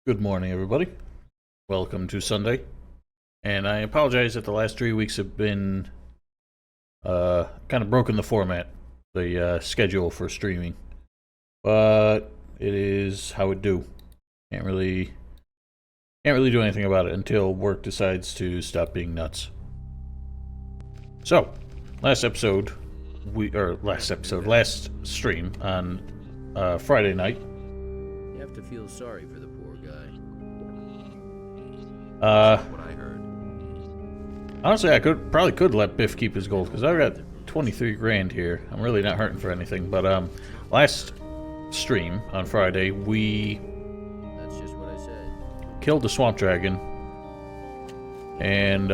Good morning, everybody. Welcome to Sunday. And I apologize that the last 3 weeks have been kind of broken the format, the schedule for streaming. But it is how it do. Can't really do anything about it until work decides to stop being nuts. So, last stream on Friday night. You have to feel sorry for the poor guy. What I heard. Honestly, I probably could let Biff keep his gold because I've got 23 grand here. I'm really not hurting for anything. But last stream on Friday, we That's just what I said. killed the swamp dragon, and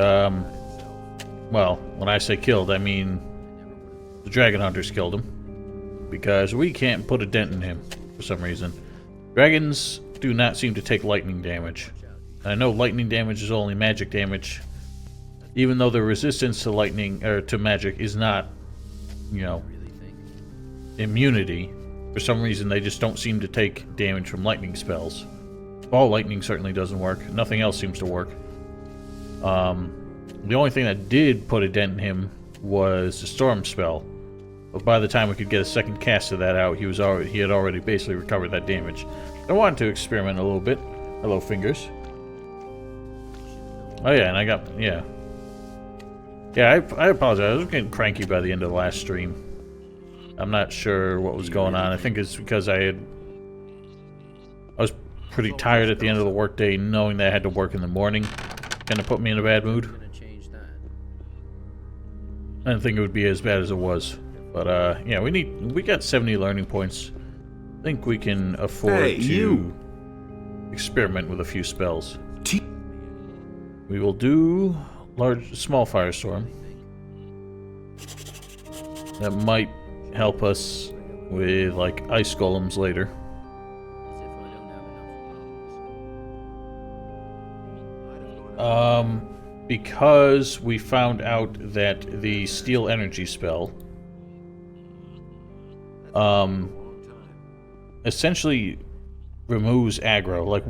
well, when I say killed, I mean the dragon hunters killed him because we can't put a dent in him for some reason. Dragons do not seem to take lightning damage. I know lightning damage is only magic damage, even though the resistance to lightning or to magic is not, immunity. For some reason, they just don't seem to take damage from lightning spells. Ball lightning certainly doesn't work. Nothing else seems to work. The only thing that did put a dent in him was the storm spell. But by the time we could get a second cast of that out, he had already basically recovered that damage. I wanted to experiment a little bit. Hello, fingers. Oh yeah, and I apologize. I was getting cranky by the end of the last stream. I'm not sure what was going on. I think it's because I was pretty tired at the end of the workday, knowing that I had to work in the morning. Kind of put me in a bad mood. I didn't think it would be as bad as it was. But yeah, we got 70 learning points. I think we can afford to experiment with a few spells. We will do small firestorm. That might help us with like ice golems later. Because we found out that the steel energy spell essentially removes aggro. Like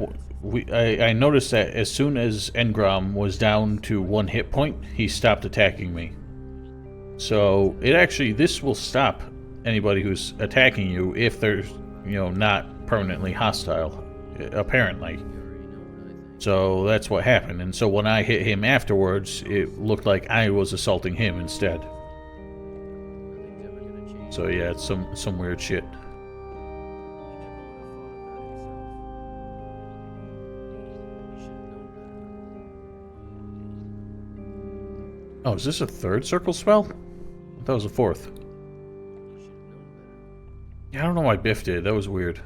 I noticed that as soon as Engrom was down to 1 hit point, he stopped attacking me. So this will stop anybody who's attacking you if they're not permanently hostile, apparently. So that's what happened, and so when I hit him afterwards, it looked like I was assaulting him instead. So yeah, it's some weird shit. Oh, is this a third circle spell? I thought it was a fourth. Yeah, I don't know why Biff did. That was weird.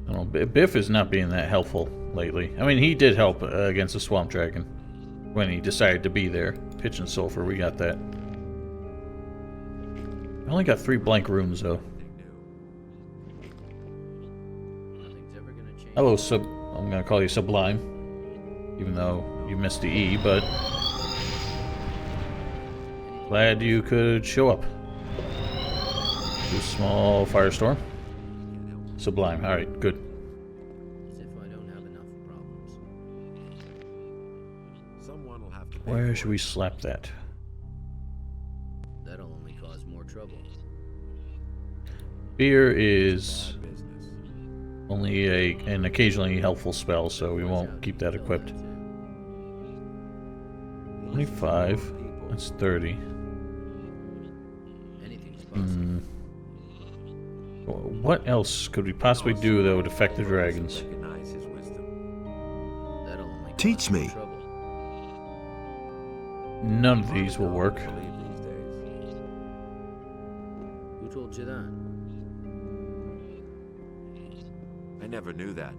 I don't know, Biff is not being that helpful lately. I mean, he did help against the swamp dragon when he decided to be there. Pitch and sulfur, we got that. I only got 3 blank runes though. Hello, I'm gonna call you Sublime, even though you missed the E, but glad you could show up. Do a small firestorm. Sublime, alright, good. Where should we slap that? That'll only cause more trouble. Fear is only an occasionally helpful spell, so we won't keep that equipped. 25. That's 30. What else could we possibly do that would affect the dragons? Teach me. None of these will work. Who told you that? I never knew that.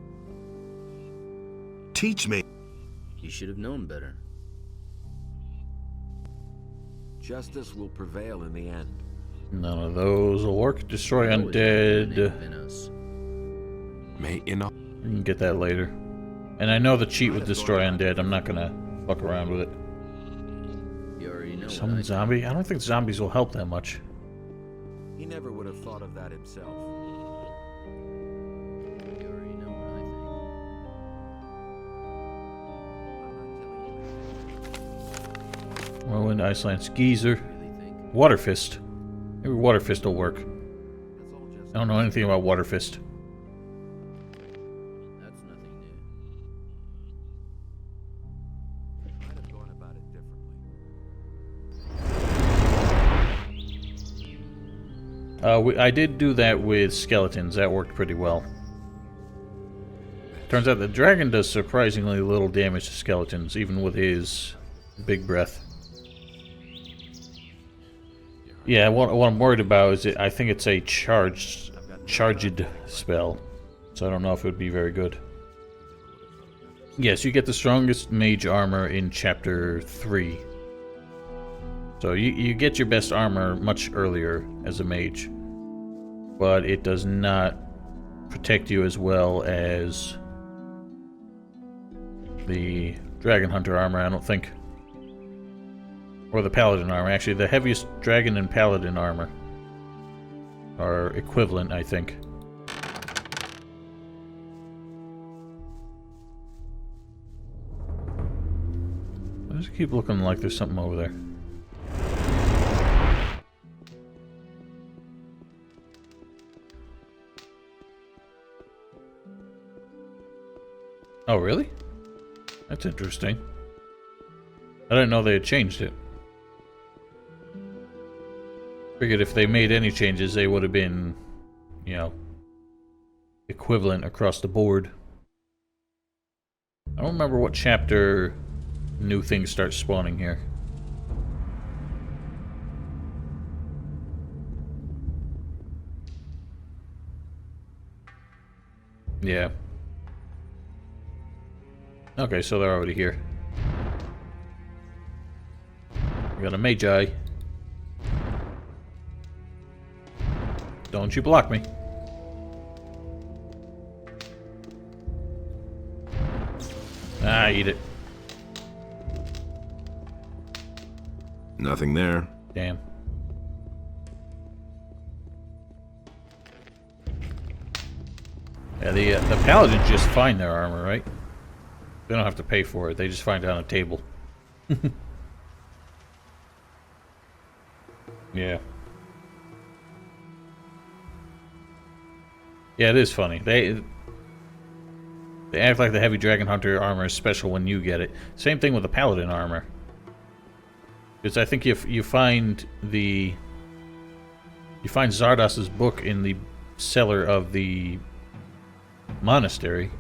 Teach me. You should have known better. Justice will prevail in the end. None of those will work. Destroy undead. May in. We can get that later. And I know the cheat with destroy undead. I'm not gonna fuck around with it. You already know. Summon zombie? I don't think zombies will help that much. He never would have thought of that himself. You already know what I think. Whirlwind, Iceland's Geezer. Really think? Water Fist. Maybe Water Fist will work. That's all just I don't know anything about Water Fist. That's nothing new. I'd have gone about it differently. I did do that with skeletons. That worked pretty well. Turns out the dragon does surprisingly little damage to skeletons, even with his big breath. Yeah, what I'm worried about is I think it's a charged spell, so I don't know if it would be very good. Yes, you get the strongest mage armor in Chapter 3. So you get your best armor much earlier as a mage, but it does not protect you as well as the Dragon Hunter armor, I don't think. Or the Paladin armor. Actually, the heaviest Dragon and Paladin armor are equivalent, I think. I just keep looking like there's something over there. Oh, really? That's interesting. I didn't know they had changed it. Figured if they made any changes, they would have been, you know, equivalent across the board. I don't remember what chapter new things start spawning here. Yeah. Okay, so they're already here. We got a Magi. Don't you block me. Ah, eat it. Nothing there. Damn. Yeah, the paladins just find their armor, right? They don't have to pay for it. They just find it on a table. Yeah. Yeah, it is funny. They act like the heavy dragon hunter armor is special when you get it. Same thing with the paladin armor. Because I think if you find Zardas's book in the cellar of the monastery,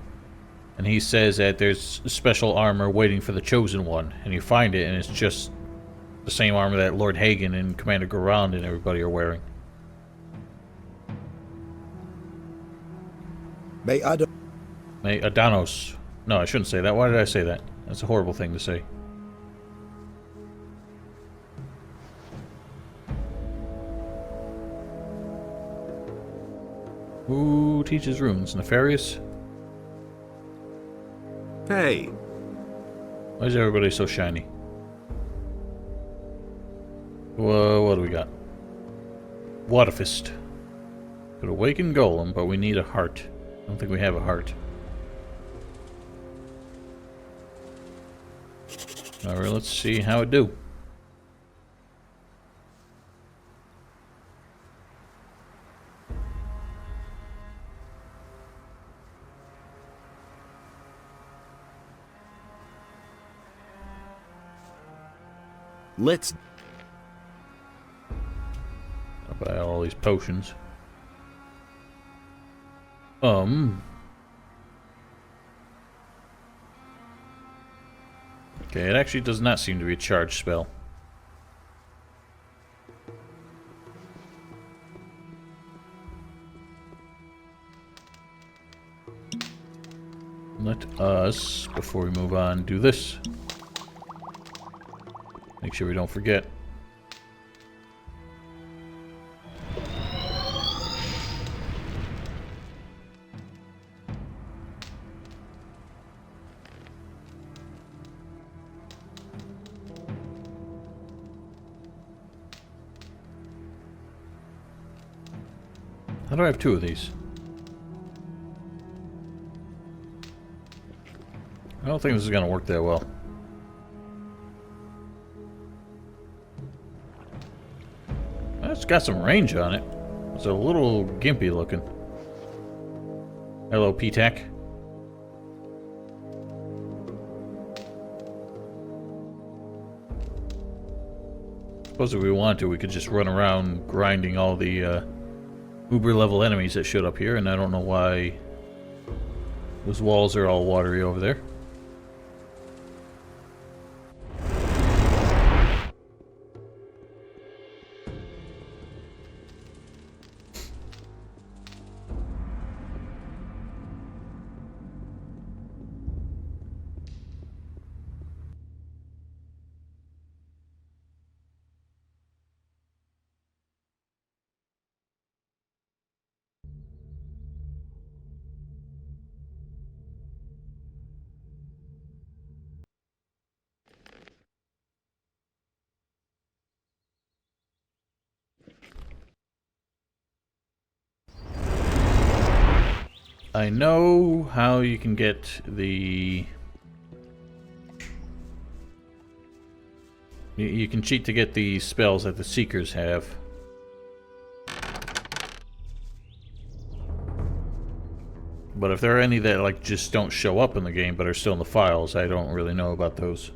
and he says that there's special armor waiting for the chosen one, and you find it, and it's just the same armor that Lord Hagen and Commander Garand and everybody are wearing. May Adanos. No, I shouldn't say that. Why did I say that? That's a horrible thing to say. Who teaches runes? Nefarious? Hey, Why is everybody so shiny? Whoa, what do we got? Waterfist. Could awaken Golem, but we need a heart. I don't think we have a heart. Alright, let's see how it do. let's I'll buy all these potions. Okay, it actually does not seem to be a charged spell. Let us, before we move on, do this. Make sure we don't forget. How do I have two of these? I don't think this is going to work that well. It's got some range on it. It's a little gimpy looking. Hello, P-Tac. Suppose if we wanted to, we could just run around grinding all the uber level enemies that showed up here, and I don't know why those walls are all watery over there. I know how you can get the... You can cheat to get the spells that the Seekers have. But if there are any that like just don't show up in the game but are still in the files, I don't really know about those.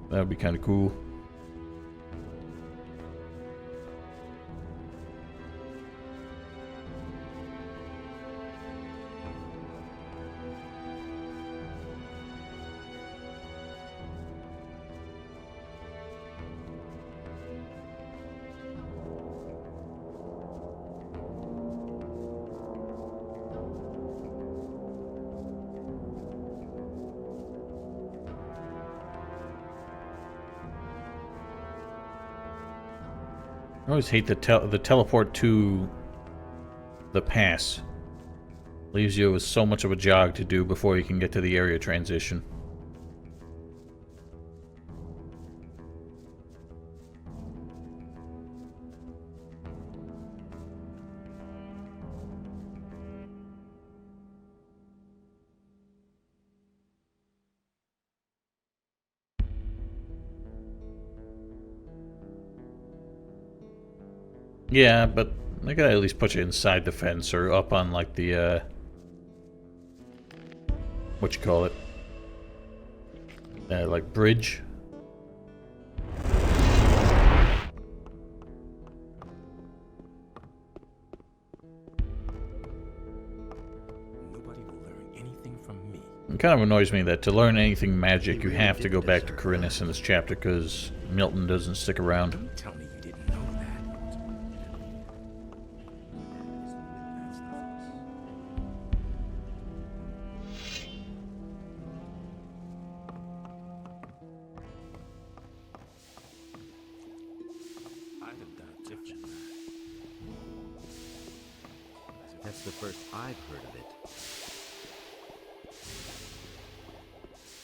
That would be kind of cool. I always hate the teleport to the pass. Leaves you with so much of a jog to do before you can get to the area transition. Yeah, but I gotta at least put you inside the fence or up on like the what you call it? Like bridge. Nobody will learn anything from me. It kind of annoys me that to learn anything magic, you have to go back to Corinus in this chapter because Milton doesn't stick around. Don't tell me you didn't know that. I'd have done it different. That's the first I've heard of it.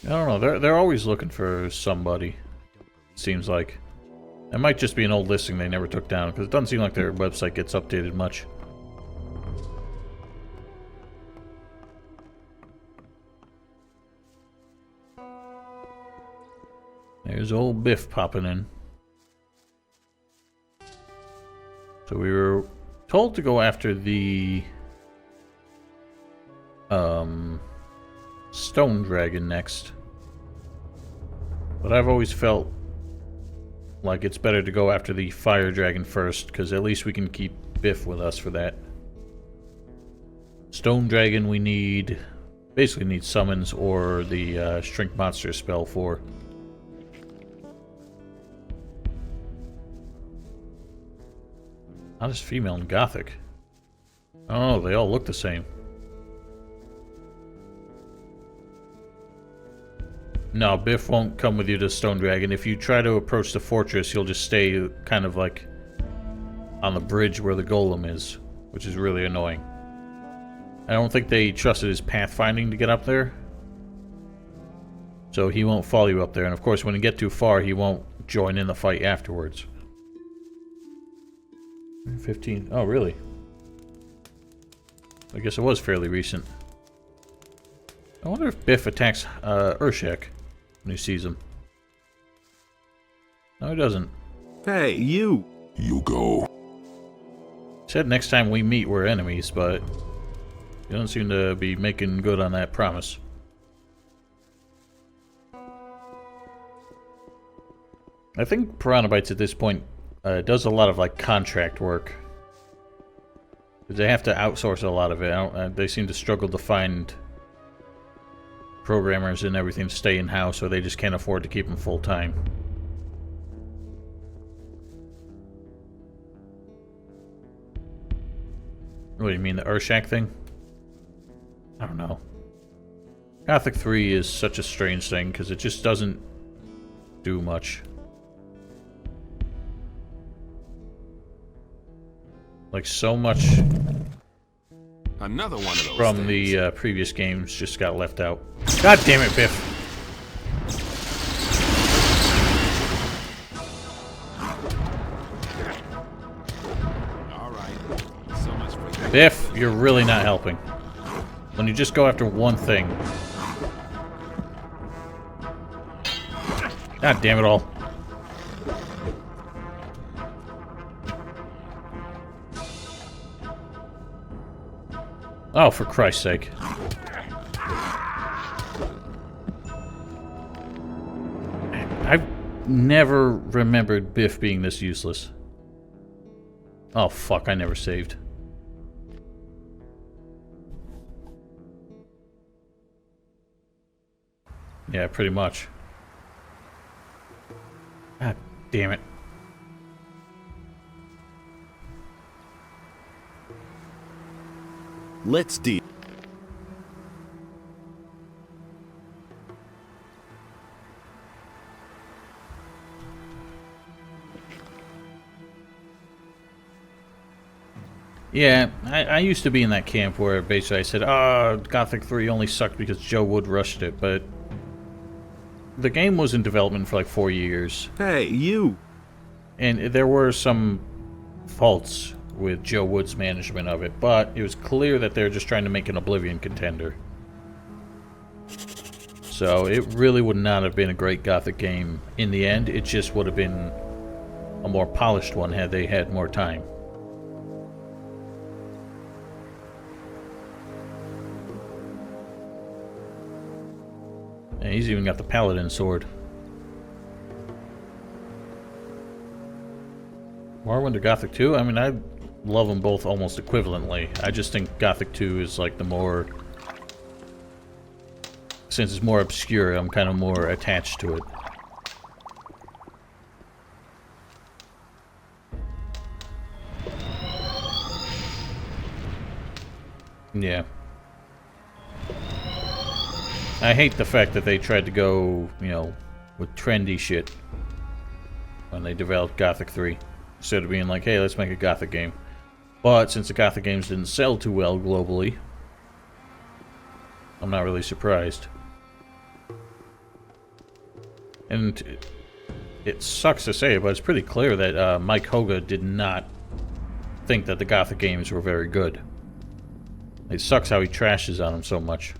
I don't know. They're always looking for somebody. Seems like. It might just be an old listing they never took down because it doesn't seem like their website gets updated much. There's old Biff popping in. So we were told to go after the stone dragon next. But I've always felt like it's better to go after the fire dragon first, because at least we can keep Biff with us for that. Stone dragon we need... basically need summons or the shrink monster spell for. Not as female in Gothic. Oh, they all look the same. No, Biff won't come with you to Stone Dragon. If you try to approach the fortress, he'll just stay kind of like on the bridge where the golem is, which is really annoying. I don't think they trusted his pathfinding to get up there. So he won't follow you up there. And of course, when you get too far, he won't join in the fight afterwards. 15. Oh, really? I guess it was fairly recent. I wonder if Biff attacks Urshak when he sees him. No, he doesn't. Hey, you! You go. Said next time we meet we're enemies, but you don't seem to be making good on that promise. I think Piranha Bytes at this point does a lot of like contract work. They have to outsource a lot of it. They seem to struggle to find programmers and everything to stay in-house, or they just can't afford to keep them full-time. What do you mean, the Urshak thing? I don't know. Gothic 3 is such a strange thing, because it just doesn't do much. Like, so much Another one of those from things. the previous games just got left out. God damn it, Biff! All right. So much for that. Biff, you're really not helping. When you just go after one thing. God damn it all. Oh, for Christ's sake. I've never remembered Biff being this useless. Oh, fuck, I never saved. Yeah, pretty much. God damn it. Let's deal. Yeah, I used to be in that camp where basically I said, oh, Gothic 3 only sucked because Joe Wood rushed it, but the game was in development for like 4 years, Hey, you! and there were some faults with Joe Wood's management of it, but it was clear that they were just trying to make an Oblivion contender. So it really would not have been a great Gothic game in the end, it just would have been a more polished one had they had more time. And he's even got the Paladin sword. Morrowind or Gothic 2? I mean, I love them both almost equivalently. I just think Gothic 2 is like the more... Since it's more obscure, I'm kind of more attached to it. Yeah. I hate the fact that they tried to go, you know, with trendy shit when they developed Gothic 3. Instead of being like, hey, let's make a Gothic game. But since the Gothic games didn't sell too well globally, I'm not really surprised. And it sucks to say it, but it's pretty clear that Mike Hoga did not think that the Gothic games were very good. It sucks how he trashes on them so much.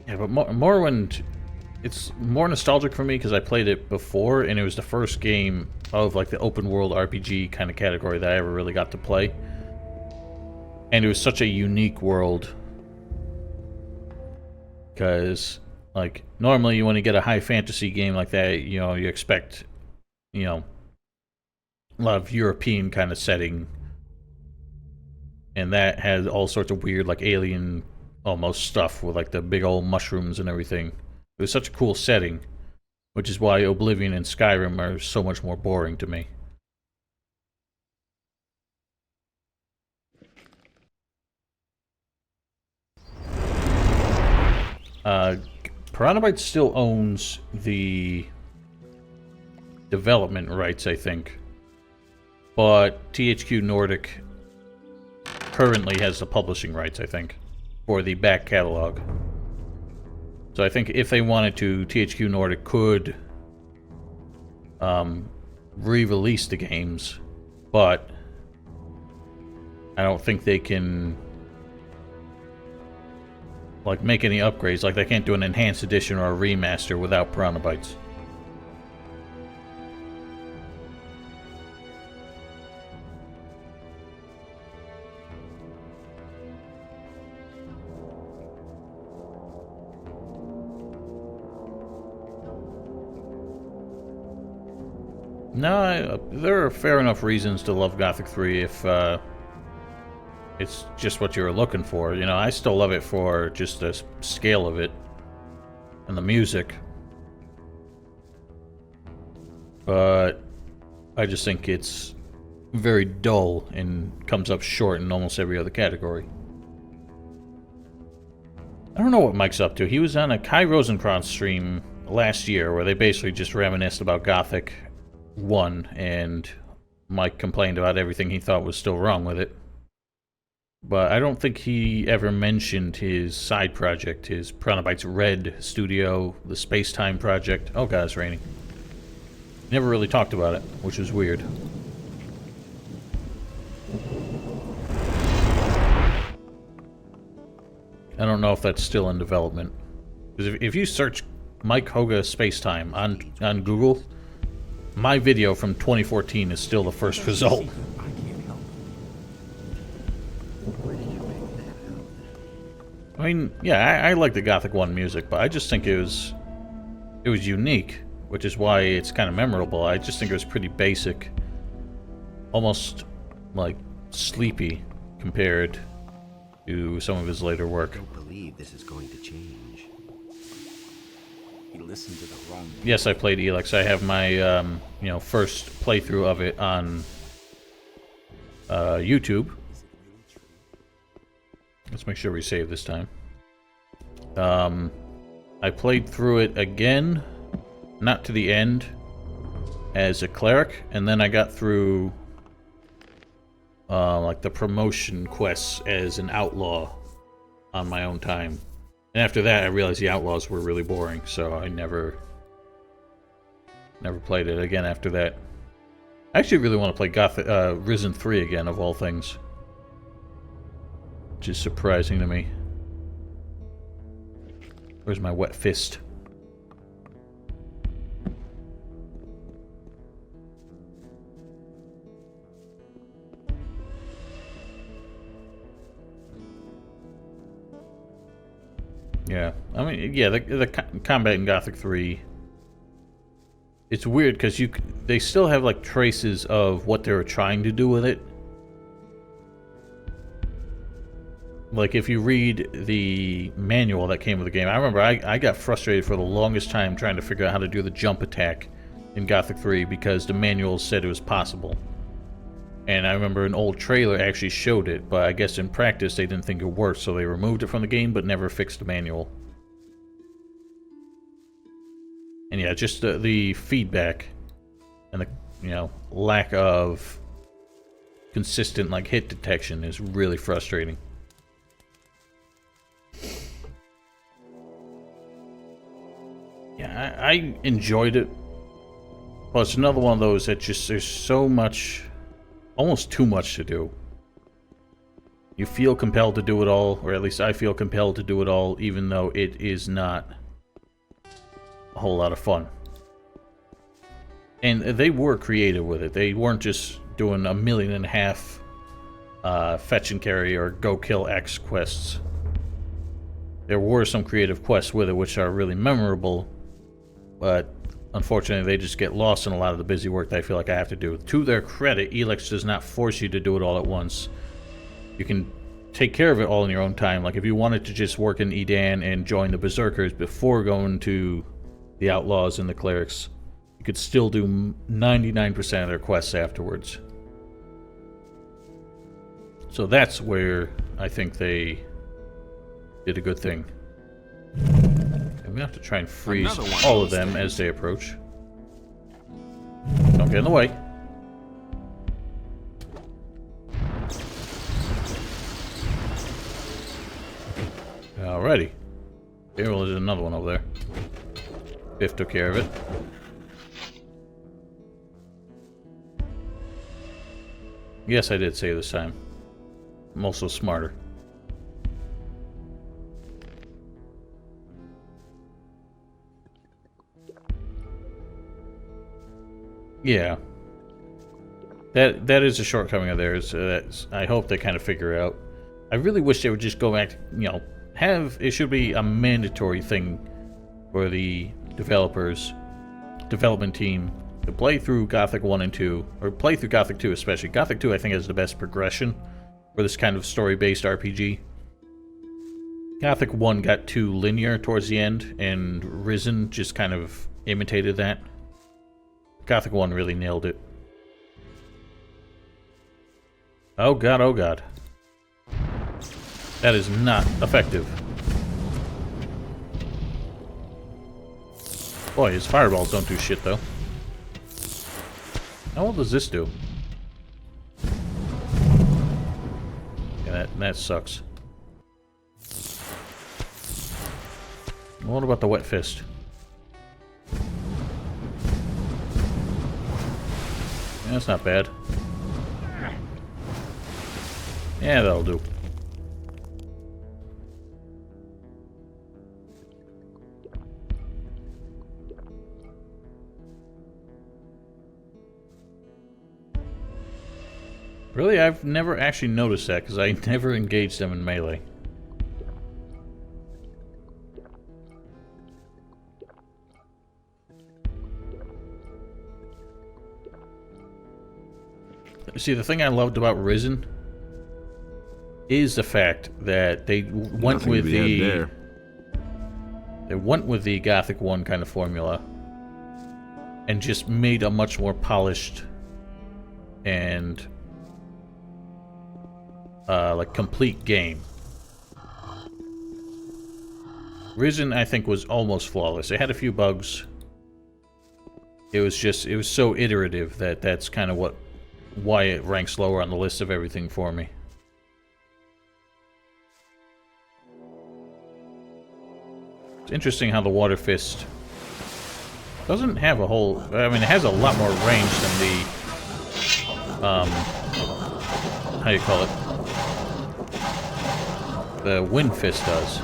Yeah, but Morrowind, it's more nostalgic for me because I played it before, and it was the first game of like the open world RPG kind of category that I ever really got to play. And it was such a unique world. Because, like, normally when you get a high fantasy game like that, you know, you expect, you know, a lot of European kind of setting. And that has all sorts of weird, like, alien almost stuff with like the big old mushrooms and everything. It was such a cool setting, which is why Oblivion and Skyrim are so much more boring to me. Piranha Bytes still owns the development rights, I think, but THQ Nordic currently has the publishing rights, I think, for the back catalog. So I think if they wanted to, THQ Nordic could re-release the games, but I don't think they can like make any upgrades. Like they can't do an enhanced edition or a remaster without Piranha Bytes. No, there are fair enough reasons to love Gothic 3 if it's just what you were looking for. You know, I still love it for just the scale of it and the music. But I just think it's very dull and comes up short in almost every other category. I don't know what Mike's up to. He was on a Kai Rosenkranz stream last year where they basically just reminisced about Gothic 1, and Mike complained about everything he thought was still wrong with it. But I don't think he ever mentioned his side project, his Piranha Bytes Red studio, the Space-Time project. Oh god, it's raining. Never really talked about it, which was weird. I don't know if that's still in development. Because if you search Mike Hoga Space-Time on Google, my video from 2014 is still the first result. I can't help. Where did you make that out? I mean, yeah, I like the Gothic 1 music, but I just think it was unique, which is why it's kind of memorable. I just think it was pretty basic, almost like sleepy compared to some of his later work. I don't believe this is going to change. He listened to the wrong. Yes, I played Elex. I have my first playthrough of it on YouTube. Is it really true? Let's make sure we save this time. I played through it again, not to the end, as a cleric, and then I got through like the promotion quests as an outlaw on my own time. And after that, I realized the outlaws were really boring, so I never played it again after that. I actually really want to play Gothic, Risen 3 again, of all things. Which is surprising to me. Where's my wet fist? Yeah, I mean, yeah, the combat in Gothic 3, it's weird because they still have like traces of what they were trying to do with it. Like if you read the manual that came with the game, I remember I got frustrated for the longest time trying to figure out how to do the jump attack in Gothic 3 because the manual said it was possible. And I remember an old trailer actually showed it, but I guess in practice they didn't think it worked, so they removed it from the game but never fixed the manual. And yeah, just the feedback and the lack of consistent like hit detection is really frustrating. Yeah, I enjoyed it, but it's another one of those that just there's so much. Almost too much to do. You feel compelled to do it all, or at least I feel compelled to do it all, even though it is not a whole lot of fun. And they were creative with it. They weren't just doing 1.5 million fetch and carry or go kill X quests. There were some creative quests with it which are really memorable, but unfortunately, they just get lost in a lot of the busy work that I feel like I have to do. To their credit, Elex does not force you to do it all at once. You can take care of it all in your own time. Like, if you wanted to just work in Edan and join the Berserkers before going to the Outlaws and the Clerics, you could still do 99% of their quests afterwards. So that's where I think they did a good thing. I'm gonna have to try and freeze all of them as they approach. Don't get in the way. Alrighty. Here, well, there's another one over there. Biff took care of it. Yes, I did save this time. I'm also smarter. Yeah. That is a shortcoming of theirs. I hope they kind of figure it out. I really wish they would just go back to, you know, it should be a mandatory thing for the development team, to play through Gothic 1 and 2, or play through Gothic 2 especially. Gothic 2 I think has the best progression for this kind of story-based RPG. Gothic 1 got too linear towards the end, and Risen just kind of imitated that. Gothic 1 really nailed it. Oh god, oh god. That is not effective. Boy, his fireballs don't do shit, though. How well does this do? Yeah, that sucks. What about the wet fist? Yeah, that's not bad. Yeah, that'll do. Really, I've never actually noticed that, because I never engaged them in melee. See, the thing I loved about Risen is the fact that they went with the Gothic 1 kind of formula and just made a much more polished and like complete game. Risen, I think, was almost flawless. It had a few bugs. It was so iterative that that's kind of why it ranks lower on the list of everything for me. It's interesting how the Water Fist doesn't have a whole... I mean, it has a lot more range than the... how do you call it? The Wind Fist does.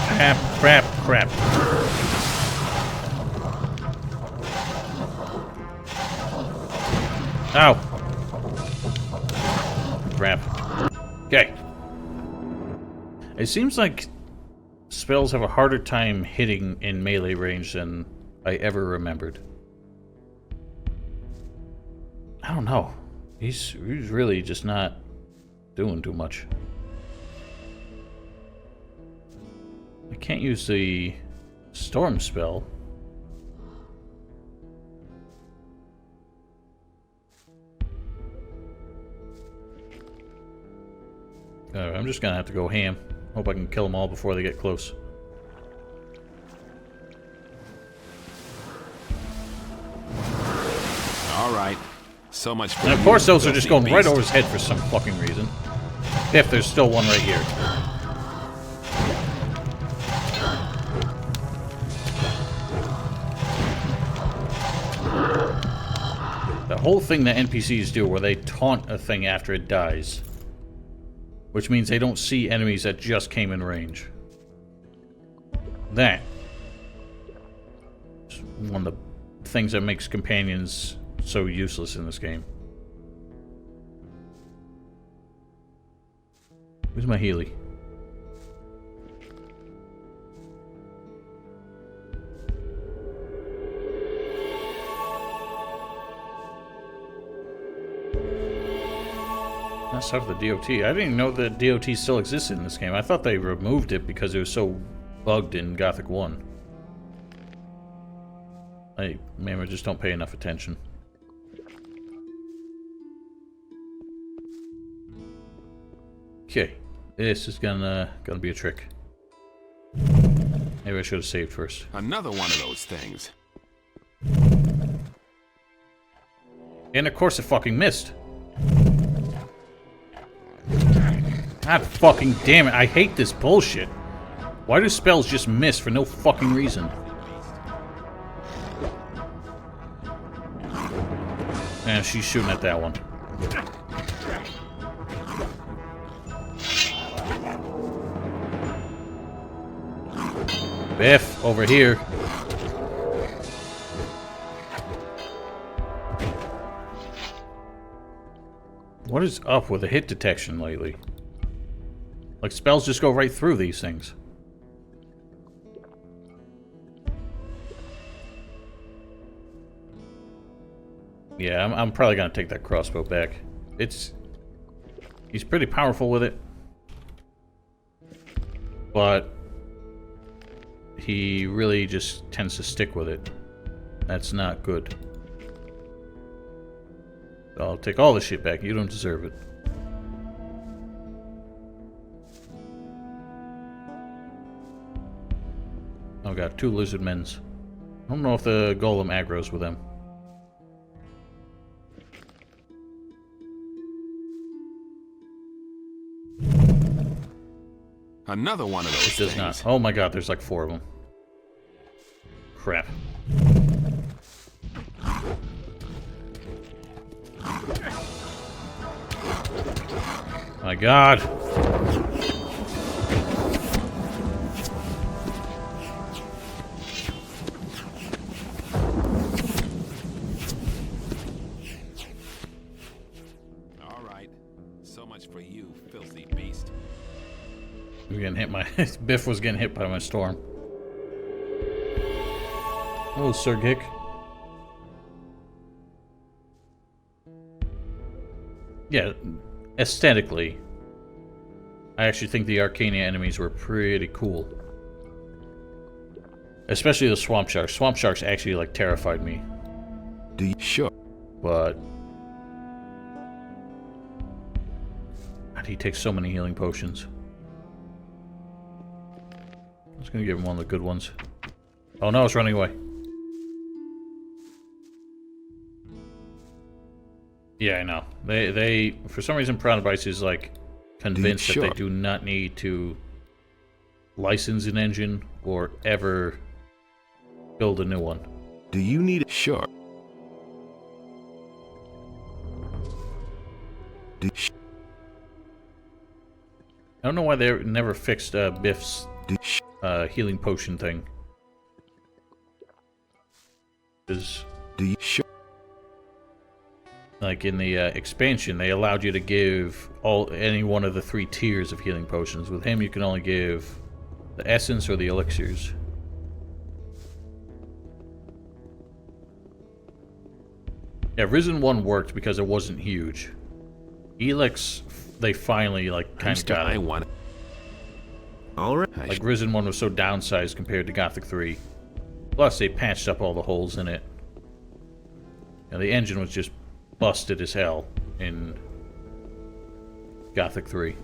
Crap, crap, crap. Ow! Crap. Okay. It seems like spells have a harder time hitting in melee range than I ever remembered. I don't know. He's really just not doing too much. I can't use the storm spell. I'm just gonna have to go ham. Hope I can kill them all before they get close. All right. So much for And of you, course those are just filthy going right beast. over his head for some fucking reason. If there's still one right here. The whole thing that NPCs do where they taunt a thing after it dies. Which means they don't see enemies that just came in range. That is one of the things that makes companions so useless in this game. Where's my Healy? That's stuff the DOT. I didn't even know that DOT still existed in this game. I thought they removed it because it was so bugged in Gothic 1. Maybe I just don't pay enough attention. Okay, this is gonna be a trick. Maybe I should have saved first. Another one of those things. And of course it fucking missed. God fucking damn it, I hate this bullshit. Why do spells just miss for no fucking reason? And she's shooting at that one. Biff, over here. What is up with the hit detection lately? Like, spells just go right through these things. Yeah, I'm probably gonna take that crossbow back. He's pretty powerful with it. But he really just tends to stick with it. That's not good. I'll take all the shit back. You don't deserve it. Oh god, 2 lizard men's. I don't know if the golem aggro's with them. Another one of those It does things. not. Oh my god, there's like 4 of them. Crap. My god. All right. So much for you, filthy beast. We're getting hit by Biff was getting hit by my storm. Oh, Sir Gick. Yeah, aesthetically, I actually think the Arcania enemies were pretty cool. Especially the swamp sharks. Swamp sharks actually like terrified me. Do you? Sure. But God, he takes so many healing potions. I was gonna give him one of the good ones. Oh no, it's running away. Yeah, I know. They for some reason Piranha Bytes is like convinced that they do not need to license an engine or ever build a new one. Do you need it? Sure. I don't know why they never fixed Biff's healing potion thing. Sure. Like in the expansion, they allowed you to give any one of the 3 tiers of healing potions. With him, you can only give the essence or the elixirs. Yeah, Risen 1 worked because it wasn't huge. Elix, they finally like kind of got it. I want it. All right. Like Risen 1 was so downsized compared to Gothic 3. Plus, they patched up all the holes in it. And the engine was just busted as hell in Gothic 3.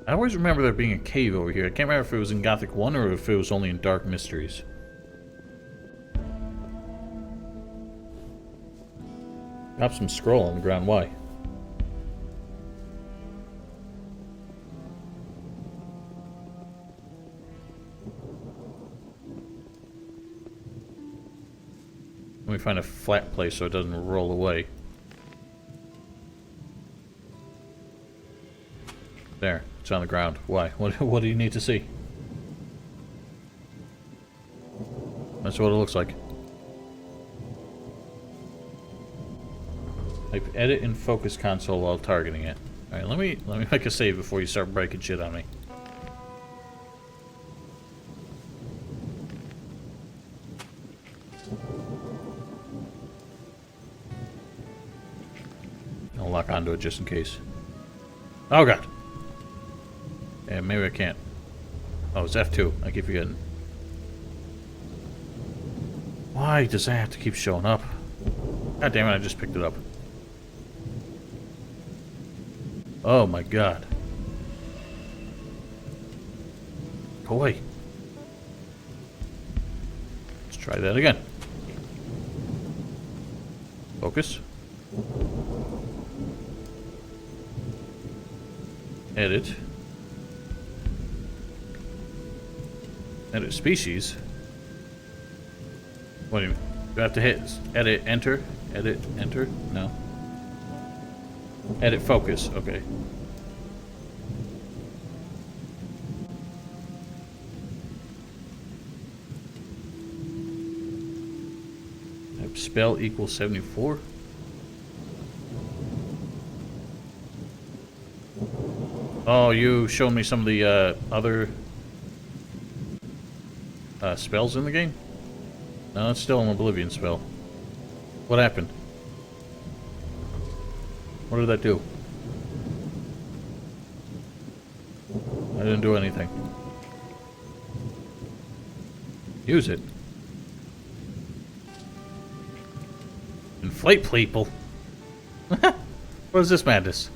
I always remember there being a cave over here. I can't remember if it was in Gothic 1 or if it was only in Dark Mysteries. Drop some scroll on the ground. Why? Let me find a flat place so it doesn't roll away. There, it's on the ground. Why? What do you need to see? That's what it looks like. Type edit in focus console while targeting it. Alright, let me make a save before you start breaking shit on me. I'll lock onto it just in case. Oh god. Yeah, maybe I can't. Oh, it's F2. I keep forgetting. Why does that have to keep showing up? God damn it, I just picked it up. Oh my god. Go away. Let's try that again. Focus. Edit. Edit species. What do you mean? Do I have to hit edit enter? Edit, enter? No. Edit focus, okay. Type spell equals 74. Oh, you showed me some of the other spells in the game? No, it's still an Oblivion spell. What happened? What did that do? I didn't do anything. Use it. Inflate people? What is this madness?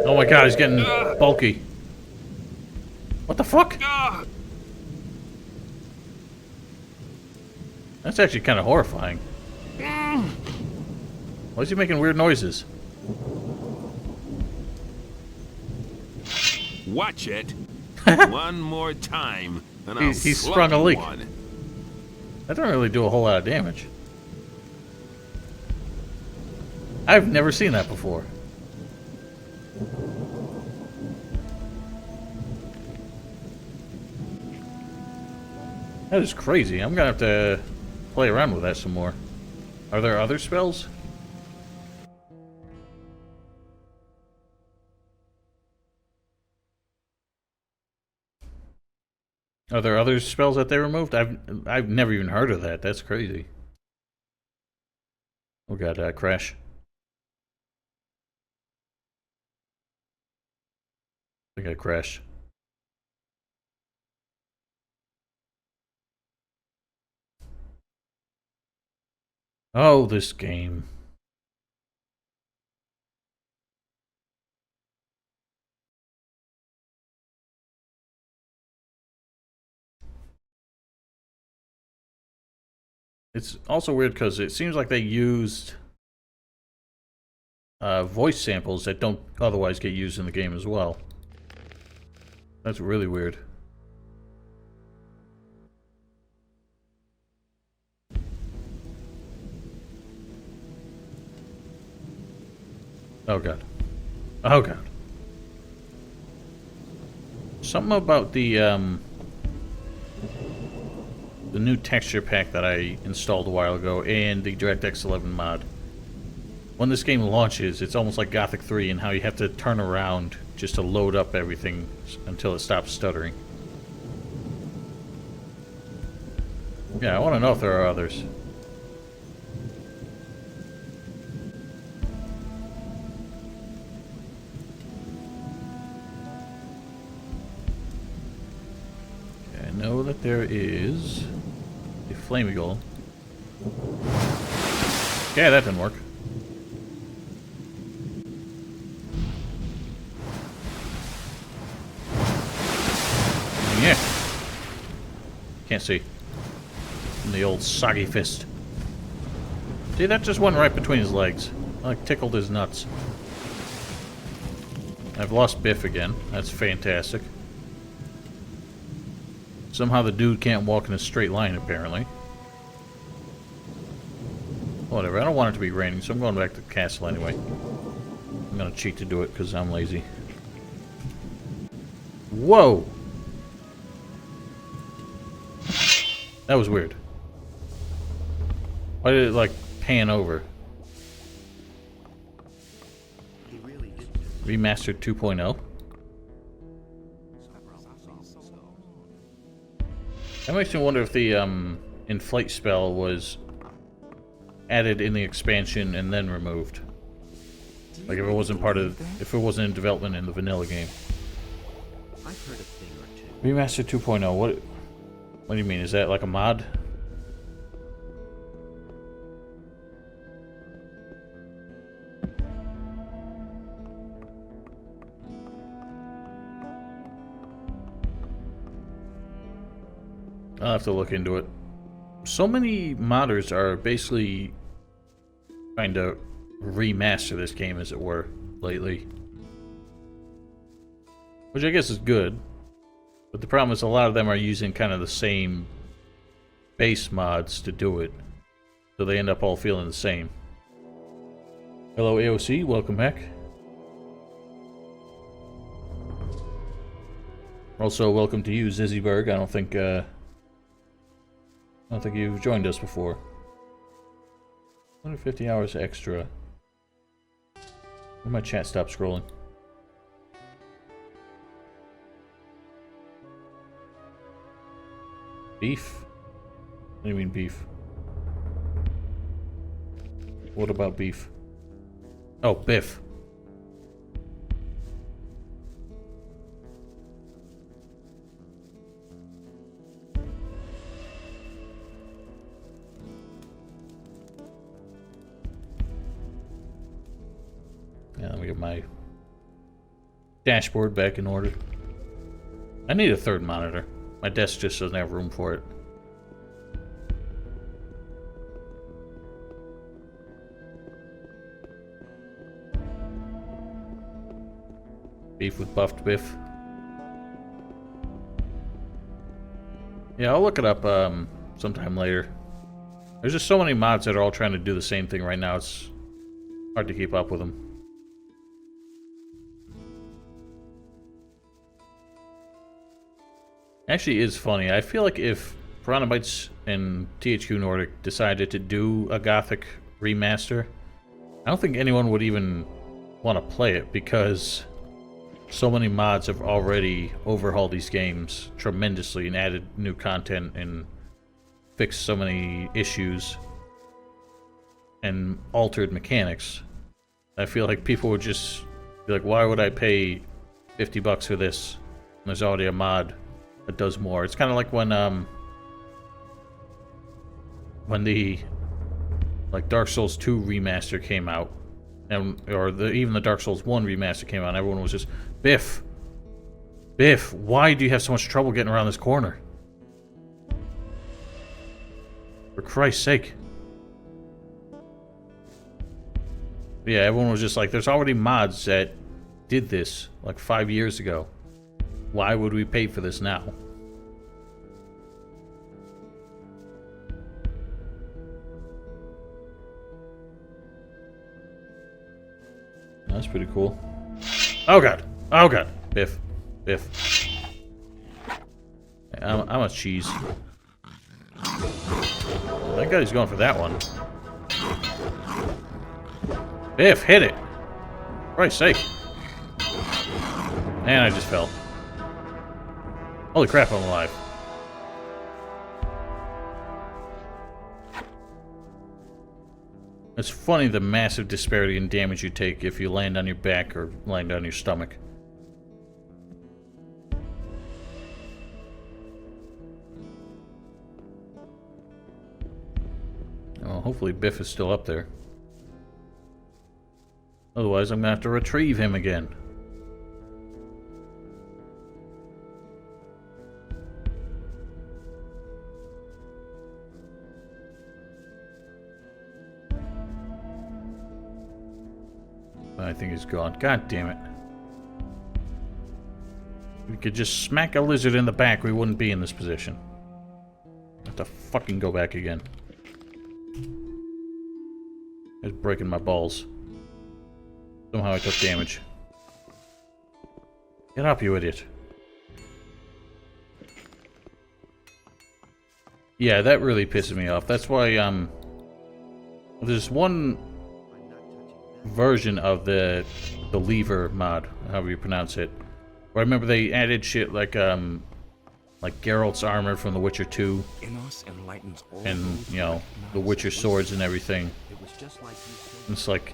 Oh my god, he's getting bulky. What the fuck? That's actually kind of horrifying. Why is he making weird noises? Watch it. One more time, and I'll He slug sprung a you leak. one. That doesn't really do a whole lot of damage. I've never seen that before. That is crazy. I'm gonna have to play around with that some more. Are there other spells? Are there other spells that they removed? I've never even heard of that. That's crazy. Oh god, crash. I think I crashed. Oh, this game. It's also weird because it seems like they used voice samples that don't otherwise get used in the game as well. That's really weird. Oh god. Oh god. Something about the new texture pack that I installed a while ago and the DirectX 11 mod. When this game launches, it's almost like Gothic 3 and how you have to turn around just to load up everything until it stops stuttering. Yeah, I want to know if there are others. Okay, I know that there is a flame eagle. Okay, that didn't work. Yeah. Can't see. And the old soggy fist. See, that just went right between his legs. Like, tickled his nuts. I've lost Biff again. That's fantastic. Somehow the dude can't walk in a straight line, apparently. Whatever, I don't want it to be raining, so I'm going back to the castle anyway. I'm gonna cheat to do it, because I'm lazy. Whoa! That was weird. Why did it, like, pan over? He really did. Remastered 2.0? That makes me wonder if the, inflate spell was added in the expansion and then removed. Like, if it wasn't part of... if it wasn't in development in the vanilla game. I've heard a thing or two. Remastered 2.0, what do you mean? Is that like a mod? I'll have to look into it. So many modders are basically trying to remaster this game, as it were, lately. Which I guess is good. But the problem is a lot of them are using kind of the same base mods to do it. So they end up all feeling the same. Hello AOC, welcome back. Also, welcome to you, Zizzyberg. I don't think you've joined us before. 150 hours extra. When my chat stop scrolling. Beef? What do you mean beef? What about beef? Oh, Biff. Yeah, let me get my dashboard back in order. I need a third monitor. My desk just doesn't have room for it. Beef with buffed Biff. Yeah, I'll look it up sometime later. There's just so many mods that are all trying to do the same thing right now, it's hard to keep up with them. Actually is funny. I feel like if Piranha and THQ Nordic decided to do a Gothic remaster, I don't think anyone would even want to play it because so many mods have already overhauled these games tremendously and added new content and fixed so many issues and altered mechanics. I feel like people would just be like, why would I pay $50 for this when there's already a mod that does more? It's kind of like when the Dark Souls 2 remaster came out, and even the Dark Souls 1 remaster came out, and everyone was just, Biff, why do you have so much trouble getting around this corner? For Christ's sake. Yeah, everyone was just like, there's already mods that did this like 5 years ago. Why would we pay for this now? That's pretty cool. Oh god! Oh god! Biff. I'm a cheese. That guy's going for that one. Biff, hit it! For Christ's sake. And I just fell. Holy crap, I'm alive. It's funny the massive disparity in damage you take if you land on your back or land on your stomach. Well, hopefully Biff is still up there. Otherwise, I'm gonna have to retrieve him again. I think he's gone. God damn it. We could just smack a lizard in the back, we wouldn't be in this position. I have to fucking go back again. It's breaking my balls. Somehow I took damage. Get up, you idiot. Yeah, that really pisses me off. That's why, there's one version of the lever mod, however you pronounce it, where I remember they added shit like Geralt's armor from The Witcher 2, and you know, the Witcher swords and everything. It's like,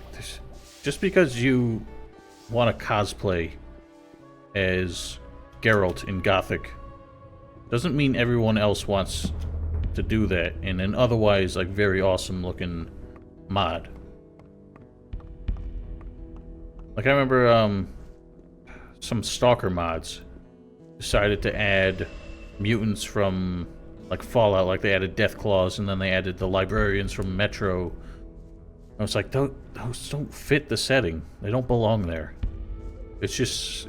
just because you want to cosplay as Geralt in Gothic doesn't mean everyone else wants to do that in an otherwise like very awesome looking mod. Like, I remember, some Stalker mods decided to add mutants from, like, Fallout, like they added Deathclaws, and then they added the librarians from Metro. I was like, those don't fit the setting. They don't belong there. It's just,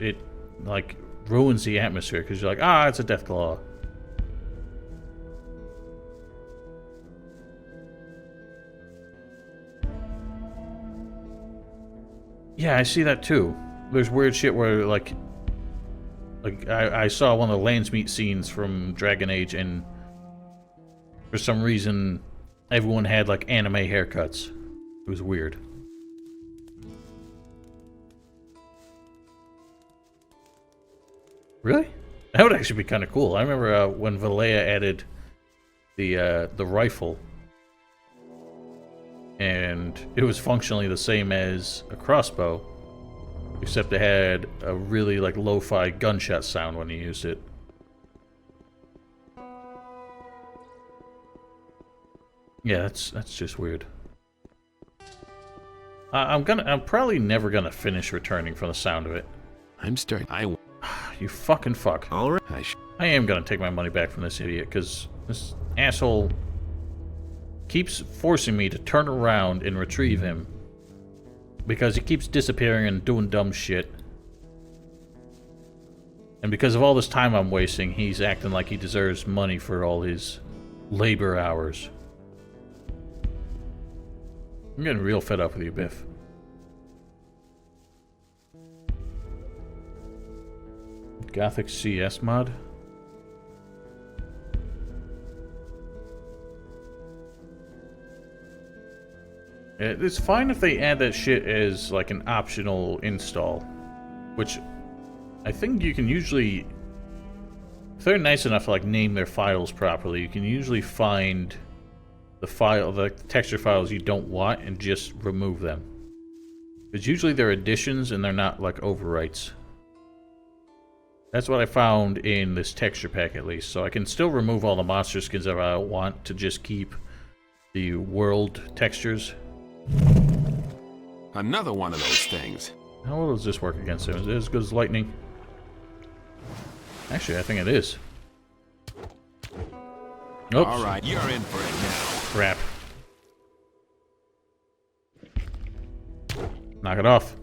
like, ruins the atmosphere because you're like, ah, it's a death claw. Yeah, I see that too. There's weird shit where like I saw one of the Landsmeet scenes from Dragon Age, and for some reason everyone had like anime haircuts. It was weird. Really? That would actually be kind of cool. I remember when Valleya added the rifle, and it was functionally the same as a crossbow, except it had a really like lo-fi gunshot sound when you used it. Yeah, that's just weird. I'm probably never gonna finish returning from the sound of it. I'm starting. You fucking fuck. All right. I am gonna take my money back from this idiot, because this asshole keeps forcing me to turn around and retrieve him. Because he keeps disappearing and doing dumb shit. And because of all this time I'm wasting, he's acting like he deserves money for all his labor hours. I'm getting real fed up with you, Biff. Gothic CS mod? It's fine if they add that shit as like an optional install, which I think you can usually, if they're nice enough to like name their files properly, you can usually find the texture files you don't want and just remove them. Because usually they're additions and they're not like overwrites. That's what I found in this texture pack, at least. So I can still remove all the monster skins if I want to just keep the world textures. Another one of those things. How well does this work against him? Is it as good as lightning? Actually, I think it is. Oops. All right, you're in for it now. Crap. Knock it off.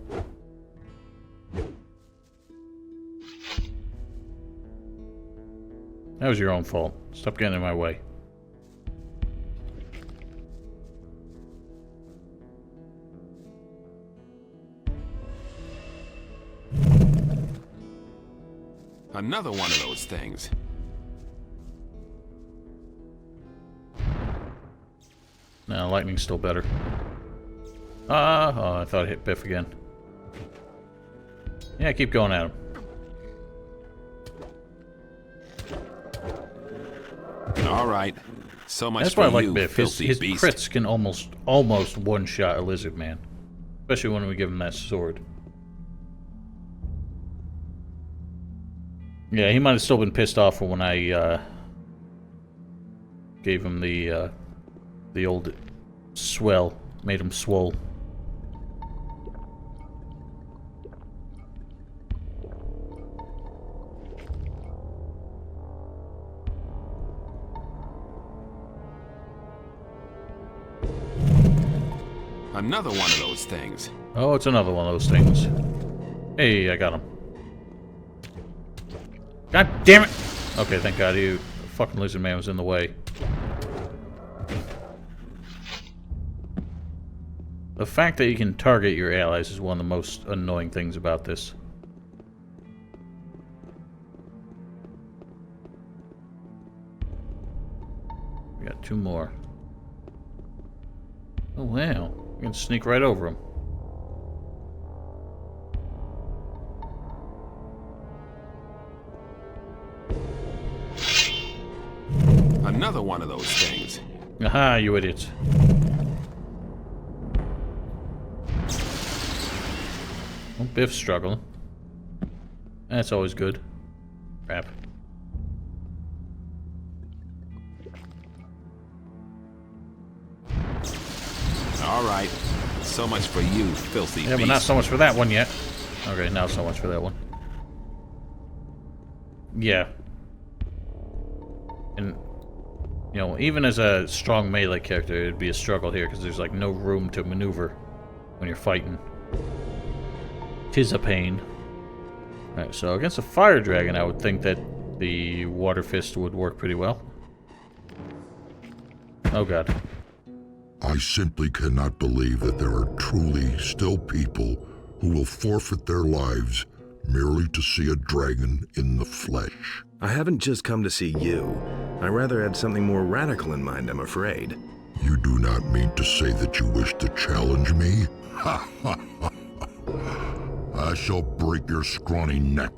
That was your own fault. Stop getting in my way. Another one of those things. No, lightning's still better. Oh, I thought I hit Biff again. Yeah, keep going at him. All right. So much That's for why I like you, Biff. His filthy beast. crits can almost one-shot a lizard man. Especially when we give him that sword. Yeah, he might have still been pissed off when I gave him the old swell, made him swole. Another one of those things. Oh, it's another one of those things. Hey, I got him. God damn it! Okay, thank God you fucking lizard man was in the way. The fact that you can target your allies is one of the most annoying things about this. We got two more. Oh wow, we can sneak right over them. Another one of those things. Aha, you idiots. Well, Biff's struggling. That's always good. Crap. All right. So much for you, filthy Yeah, but beast. not so much for that one yet. Okay, now so much for that one. Yeah. And, you know, even as a strong melee character, it'd be a struggle here, because there's, like, no room to maneuver when you're fighting. 'Tis a pain. Alright, so against a fire dragon, I would think that the water fist would work pretty well. Oh god. I simply cannot believe that there are truly still people who will forfeit their lives merely to see a dragon in the flesh. I haven't just come to see you. I rather had something more radical in mind, I'm afraid. You do not mean to say that you wish to challenge me? I shall break your scrawny neck.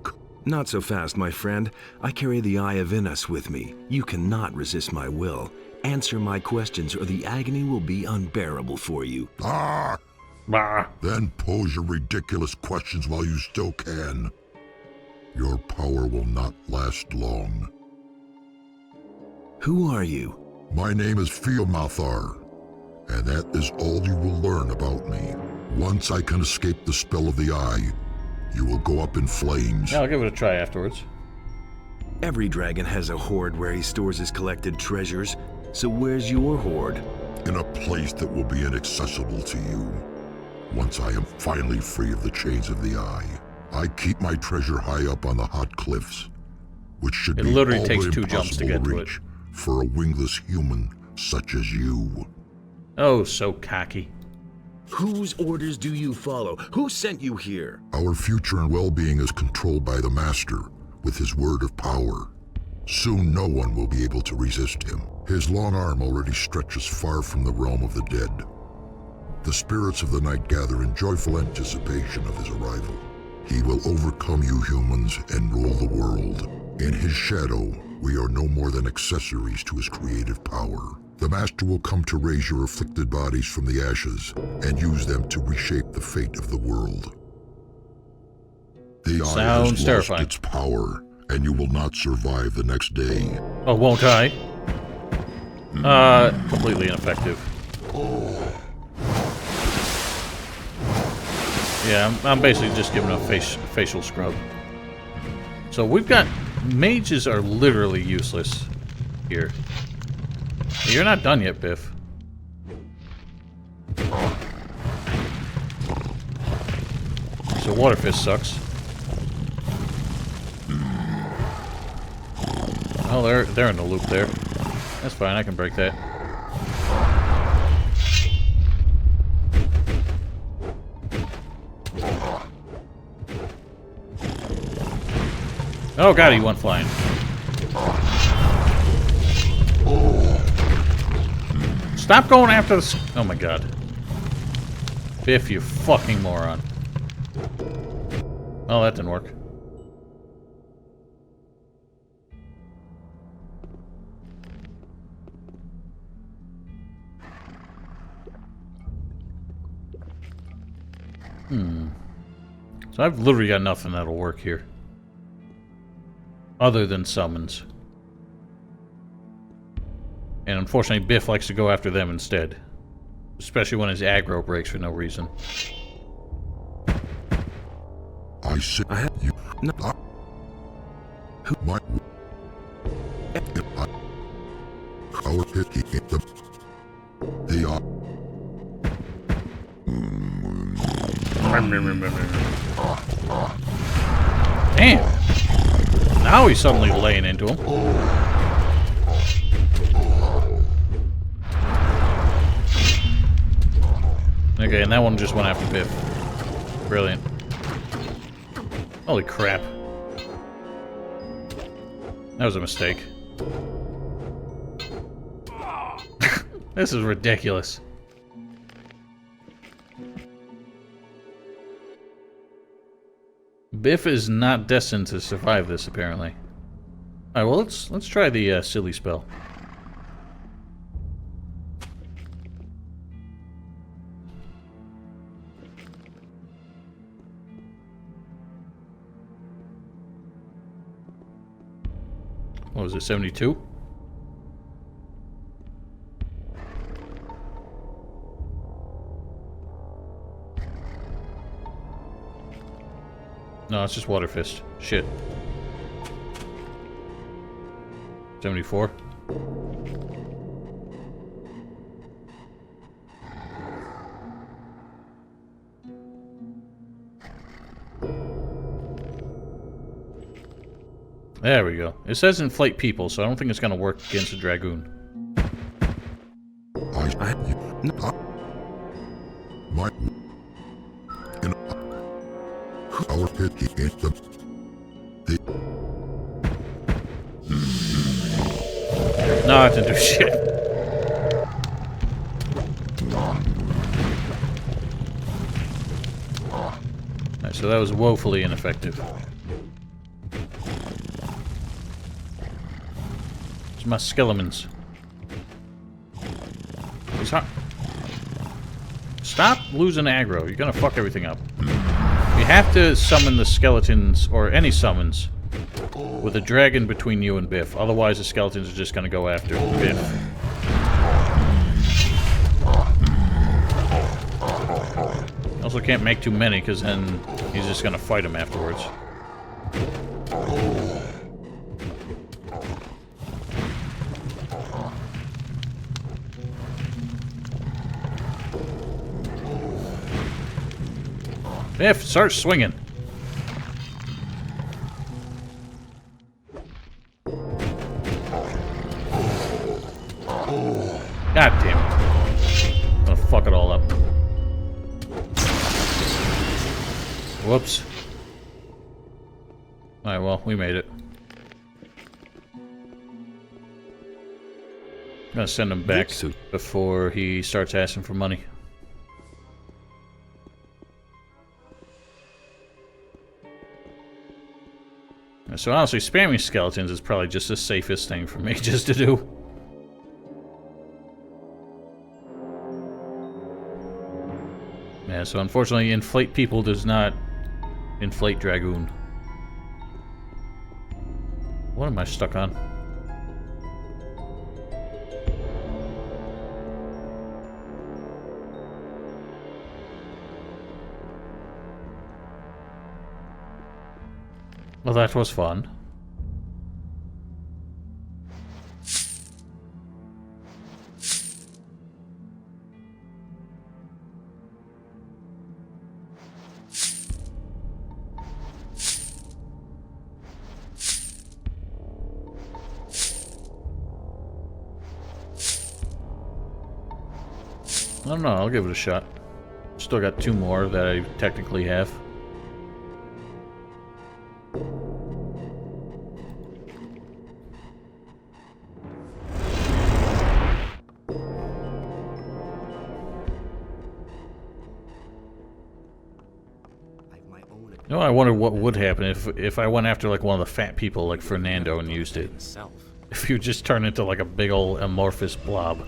Not so fast, my friend. I carry the Eye of Inus with me. You cannot resist my will. Answer my questions or the agony will be unbearable for you. Ah! Bah. Then pose your ridiculous questions while you still can. Your power will not last long. Who are you? My name is Fiomathar, and that is all you will learn about me. Once I can escape the spell of the eye, you will go up in flames. Yeah, I'll give it a try afterwards. Every dragon has a hoard where he stores his collected treasures. So where's your hoard? In a place that will be inaccessible to you. Once I am finally free of the chains of the eye, I keep my treasure high up on the hot cliffs, which should It be literally all takes but 2 jumps to impossible get to it. reach for a wingless human such as you. Oh, so cocky. Whose orders do you follow? Who sent you here? Our future and well-being is controlled by the Master with his word of power. Soon no one will be able to resist him. His long arm already stretches far from the realm of the dead. The spirits of the night gather in joyful anticipation of his arrival. He will overcome you humans and rule the world. In his shadow, we are no more than accessories to his creative power. The Master will come to raise your afflicted bodies from the ashes and use them to reshape the fate of the world. The eye Sounds has terrifying. lost its power, and you will not survive the next day. Oh, won't I? Completely ineffective. Yeah, I'm basically just giving a facial scrub. So we've got... Mages are literally useless here. You're not done yet, Biff. So Water Fist sucks. Oh, they're in the loop there. That's fine, I can break that. Oh god, he went flying. Stop going after the... Oh my god. Biff, you fucking moron. Oh, that didn't work. So I've literally got nothing that'll work here. Other than summons. And unfortunately, Biff likes to go after them instead. Especially when his aggro breaks for no reason. I say you not who my our picky the Damn! Now he's suddenly laying into him. Okay, and that one just went after Biff. Brilliant. Holy crap. That was a mistake. This is ridiculous. Biff is not destined to survive this, apparently. Alright, well, let's try the silly spell. What was it, 72? No, it's just Water Fist. Shit. 74? There we go. It says inflate people, so I don't think it's gonna work against a dragoon. My in our pit he ain't the No, I didn't do shit. Alright, so that was woefully ineffective. It's my skeletons. It's hot. Stop losing aggro. You're gonna fuck everything up. You have to summon the skeletons, or any summons, with a dragon between you and Biff. Otherwise, the skeletons are just gonna go after Biff. Also can't make too many, because then he's just gonna fight him afterwards. Biff, start swinging. God damn it. I'm gonna fuck it all up. Whoops. Alright, well, we made it. I'm gonna send him back before he starts asking for money. So honestly, spamming skeletons is probably just the safest thing for me just to do. Yeah, so unfortunately, inflate people does not inflate dragoon. What am I stuck on? Well, that was fun. I don't know, I'll give it a shot. Still got 2 more that I technically have. You know, I wonder what would happen if I went after like one of the fat people like Fernando and used it. Himself. If you just turn into like a big old amorphous blob.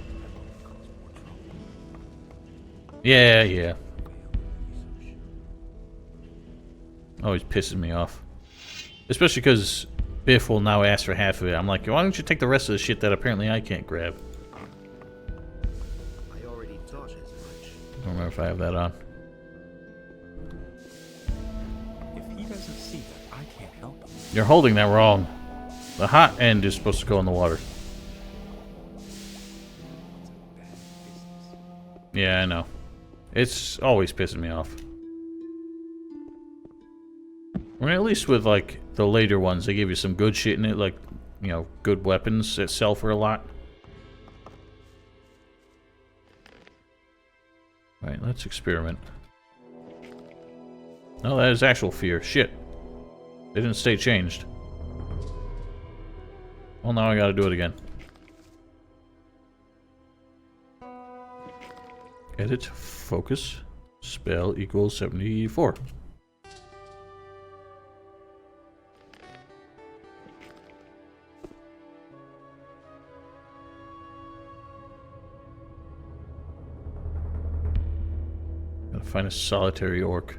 Yeah, yeah. Always pisses me off. Especially because Biff will now ask for half of it. I'm like, why don't you take the rest of the shit that apparently I can't grab? I already thought as much. I don't remember if I have that on. If he doesn't see that I can't help him. You're holding that wrong. The hot end is supposed to go in the water. Yeah, I know. It's always pissing me off. I mean, at least with, like, the later ones, they give you some good shit in it, like, you know, good weapons that sell for a lot. Right, let's experiment. No, that is actual fear. Shit. They didn't stay changed. Well, now I gotta do it again. Edit, focus, spell equals 74. Gotta find a solitary orc.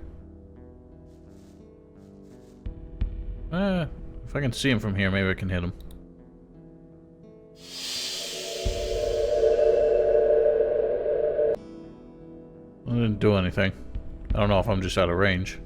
If I can see him from here, maybe I can hit him. I didn't do anything. I don't know if I'm just out of range.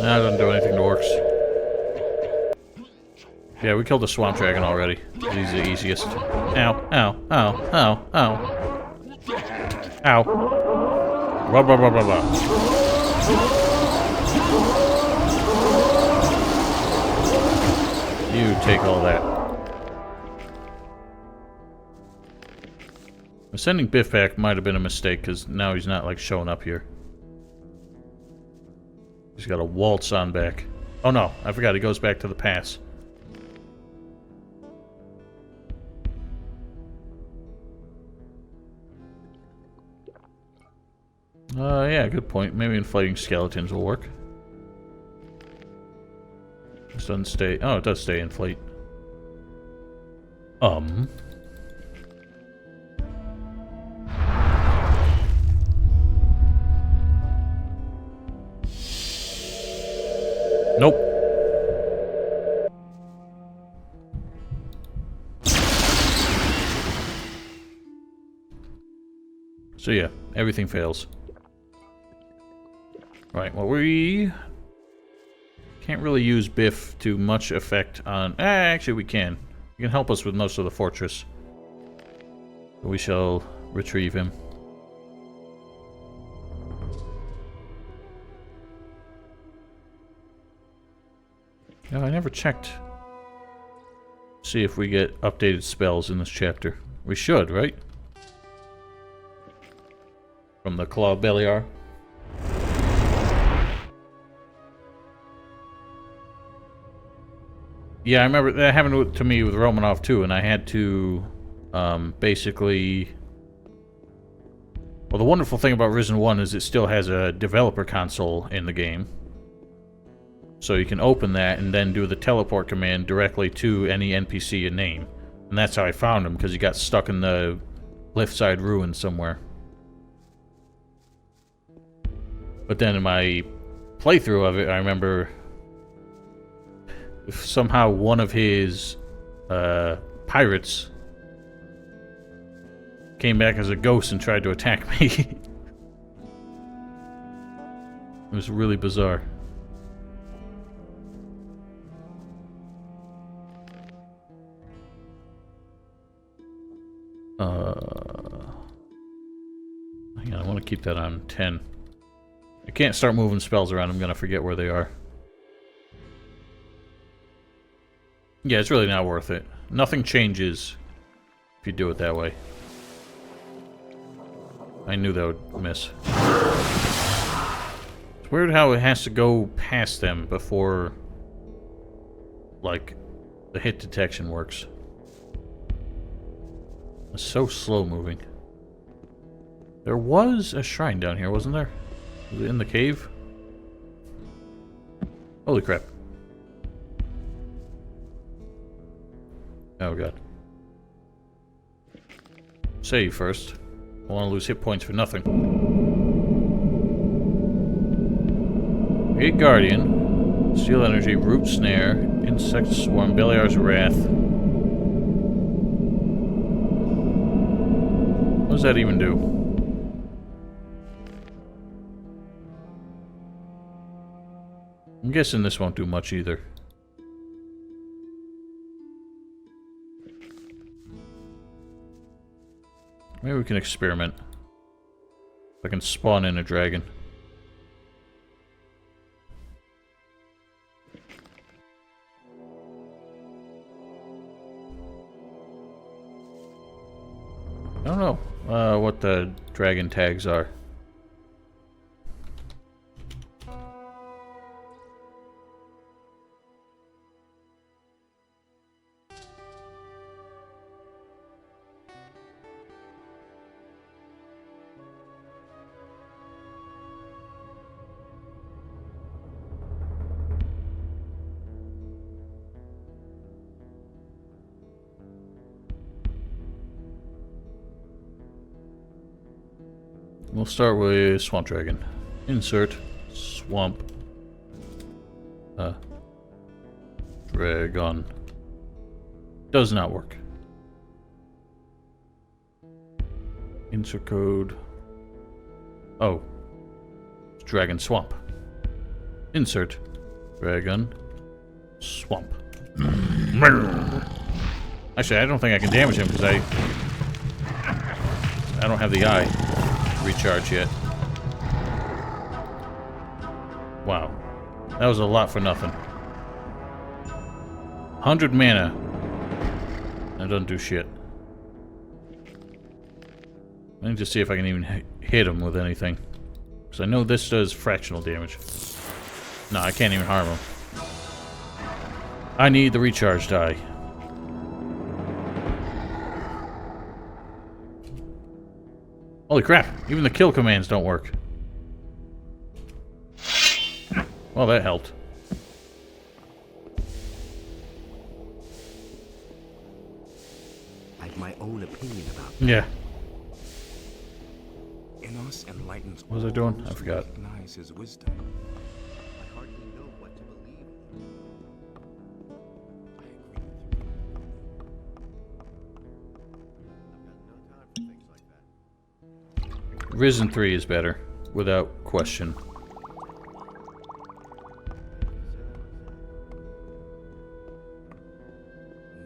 Nah, it doesn't do anything to orcs. Yeah, we killed the swamp dragon already. He's the easiest. Ow, ow, ow, ow, ow. Ow. Blah, blah, blah, blah, blah. You take all that. Sending Biff back might have been a mistake, because now he's not, like, showing up here. He's got a waltz on back. Oh no, I forgot, he goes back to the pass. Yeah, good point. Maybe inflating skeletons will work. This doesn't stay... Oh, it does stay inflate. Nope. So yeah, everything fails. Right, well we can't really use Biff to much effect on... actually we can. He can help us with most of the fortress. We shall retrieve him. No, I never checked. See if we get updated spells in this chapter. We should, right? From the Claw of Beliar. Yeah, I remember that happened to me with Romanov too, and I had to basically... Well, the wonderful thing about Risen 1 is it still has a developer console in the game. So you can open that and then do the teleport command directly to any NPC you name. And that's how I found him, because he got stuck in the left side ruin somewhere. But then in my playthrough of it, I remember somehow one of his pirates came back as a ghost and tried to attack me. It was really bizarre. Hang on, I want to keep that on 10. I can't start moving spells around, I'm gonna forget where they are. Yeah, it's really not worth it. Nothing changes if you do it that way. I knew that would miss. It's weird how it has to go past them before, like, the hit detection works. It's so slow moving. There was a shrine down here, wasn't there? Was it in the cave? Holy crap. Oh god. Save first. I want to lose hit points for nothing. Gate Guardian. Steel Energy, Root Snare, Insect Swarm, Beliar's Wrath. What does that even do? I'm guessing this won't do much either. Maybe we can experiment. If I can spawn in a dragon. I don't know what the dragon tags are. We'll start with Swamp Dragon. Insert Swamp Dragon. Does not work. Insert code. Oh. Dragon Swamp. Insert Dragon. Swamp. Actually, I don't think I can damage him because I don't have the eye recharge yet. Wow. That was a lot for nothing. 100 mana. That doesn't do shit. I need to see if I can even hit him with anything. Because I know this does fractional damage. No, I can't even harm him. I need the recharge die. Holy crap, even the kill commands don't work. Well, that helped. I have my own opinion about Yeah. Enos enlightens What was I all doing? those I who forgot. recognize his wisdom. I hardly know what to believe. I agree with you. I've got no time for things like that. Risen 3 is better, without question.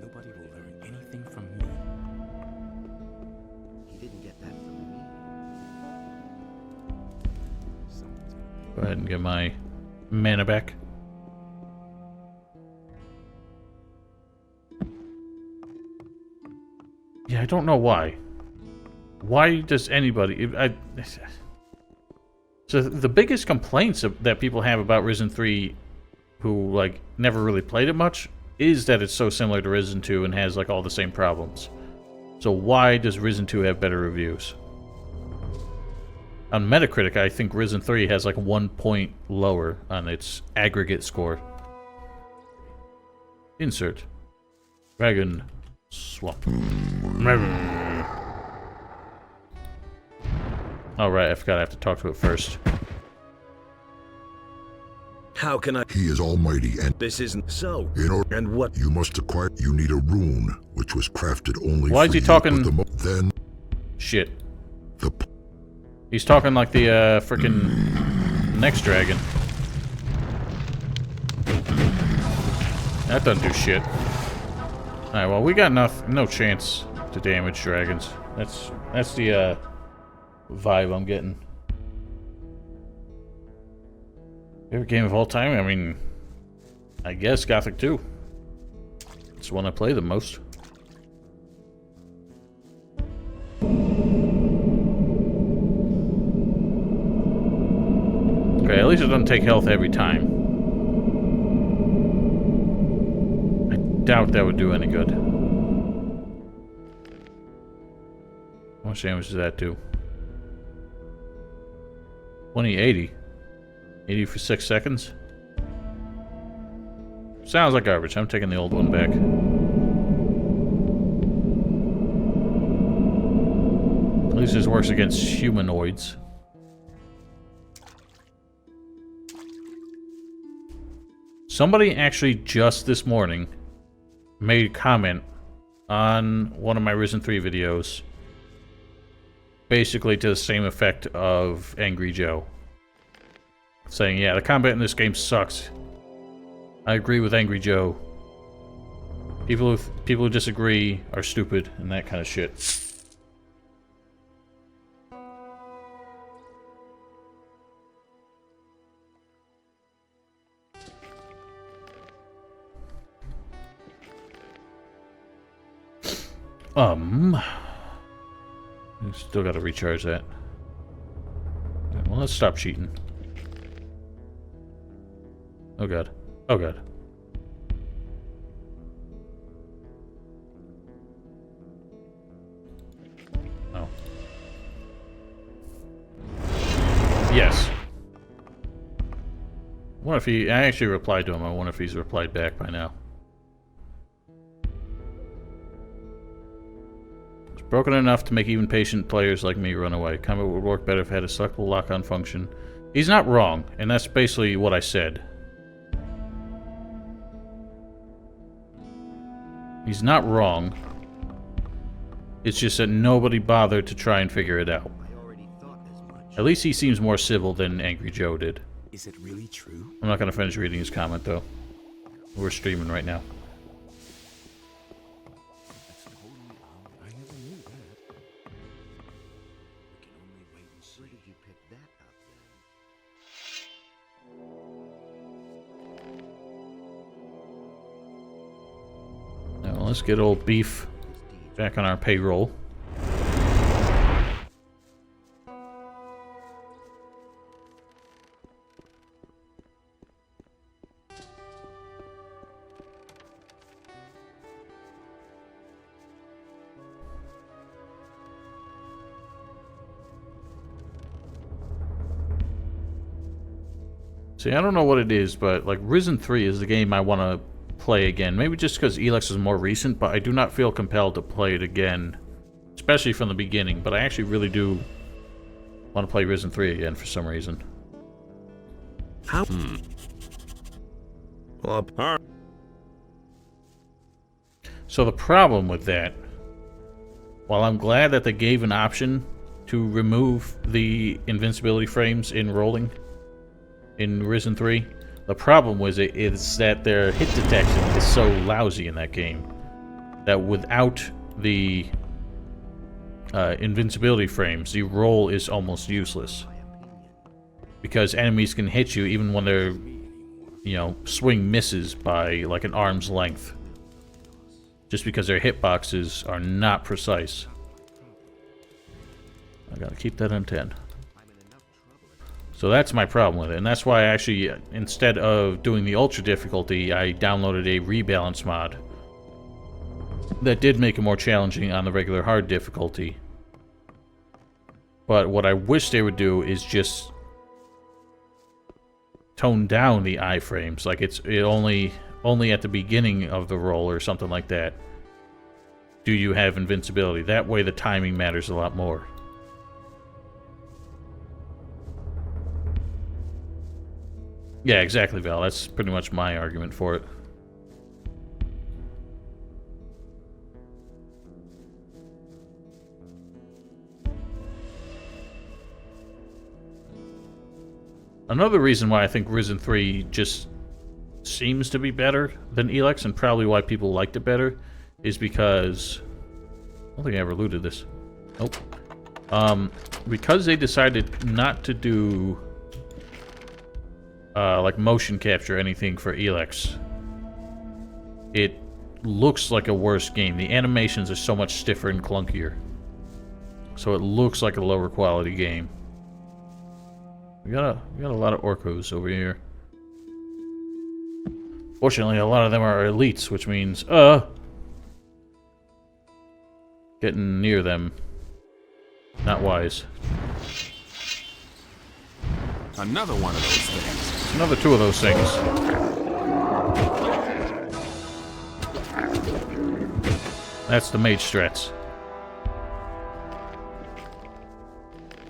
Nobody will learn anything from me. He didn't get that from me. Someone's gonna Go ahead and get my mana back. Yeah, I don't know why. Why does anybody... So the biggest complaints that people have about Risen 3, who, like, never really played it much, is that it's so similar to Risen 2 and has, like, all the same problems. So why does Risen 2 have better reviews? On Metacritic, I think Risen 3 has, like, 1 point lower on its aggregate score. Insert. Dragon. Swamp. Oh, right, I forgot I have to talk to it first. How can I? He is almighty, and This isn't so. in order And what? you must acquire, you need a rune, which was crafted only Why for is he you, talking- but then Shit. the He's talking like the, frickin' next dragon. That doesn't do shit. Alright, well, we got no chance to damage dragons. That's the, vibe I'm getting. Favorite game of all time? I mean, I guess Gothic 2. It's the one I play the most. Okay, at least it doesn't take health every time. I doubt that would do any good. How much damage does that do? 2080. 80 for 6 seconds? Sounds like garbage. I'm taking the old one back. At least this works against humanoids. Somebody actually just this morning made a comment on one of my Risen 3 videos, basically to the same effect of Angry Joe, saying, yeah, the combat in this game sucks. I agree with Angry Joe. People who disagree are stupid and that kind of shit. Still gotta recharge that. Well, let's stop cheating. Oh god. Oh god. Oh. Yes. I wonder if he... I actually replied to him. I wonder if he's replied back by now. Broken enough to make even patient players like me run away. Combat would work better if it had a selectable lock-on function. He's not wrong, and that's basically what I said. He's not wrong. It's just that nobody bothered to try and figure it out. I already thought as much. At least he seems more civil than Angry Joe did. Is it really true? I'm not going to finish reading his comment, though. We're streaming right now. That's totally odd. I never knew that. We can only wait and see. Where did you pick that up then? Now, let's get old Beef back on our payroll. See, I don't know what it is, but like Risen 3 is the game I want to play again. Maybe just because Elex is more recent, but I do not feel compelled to play it again. Especially from the beginning, but I actually really do want to play Risen 3 again for some reason. How? Well, So the problem with that, while I'm glad that they gave an option to remove the invincibility frames in rolling in Risen 3, the problem with it is that their hit detection is so lousy in that game that without the invincibility frames, the roll is almost useless. Because enemies can hit you even when their, you know, swing misses by like an arm's length. Just because their hitboxes are not precise. I gotta keep that on 10. So that's my problem with it, and that's why I actually, instead of doing the ultra difficulty, I downloaded a rebalance mod that did make it more challenging on the regular hard difficulty. But what I wish they would do is just tone down the iframes, like it only at the beginning of the roll or something like that do you have invincibility. That way the timing matters a lot more. Yeah, exactly, Val. That's pretty much my argument for it. Another reason why I think Risen 3 just seems to be better than Elex, and probably why people liked it better, is because... I don't think I ever looted this. Nope. Because they decided not to do... like motion capture or anything for Elex, it looks like a worse game. The animations are so much stiffer and clunkier, so it looks like a lower quality game. We got a lot of orcos over here. Fortunately, a lot of them are elites, which means getting near them not wise. Another one of those things. Another two of those things. That's the mage strats.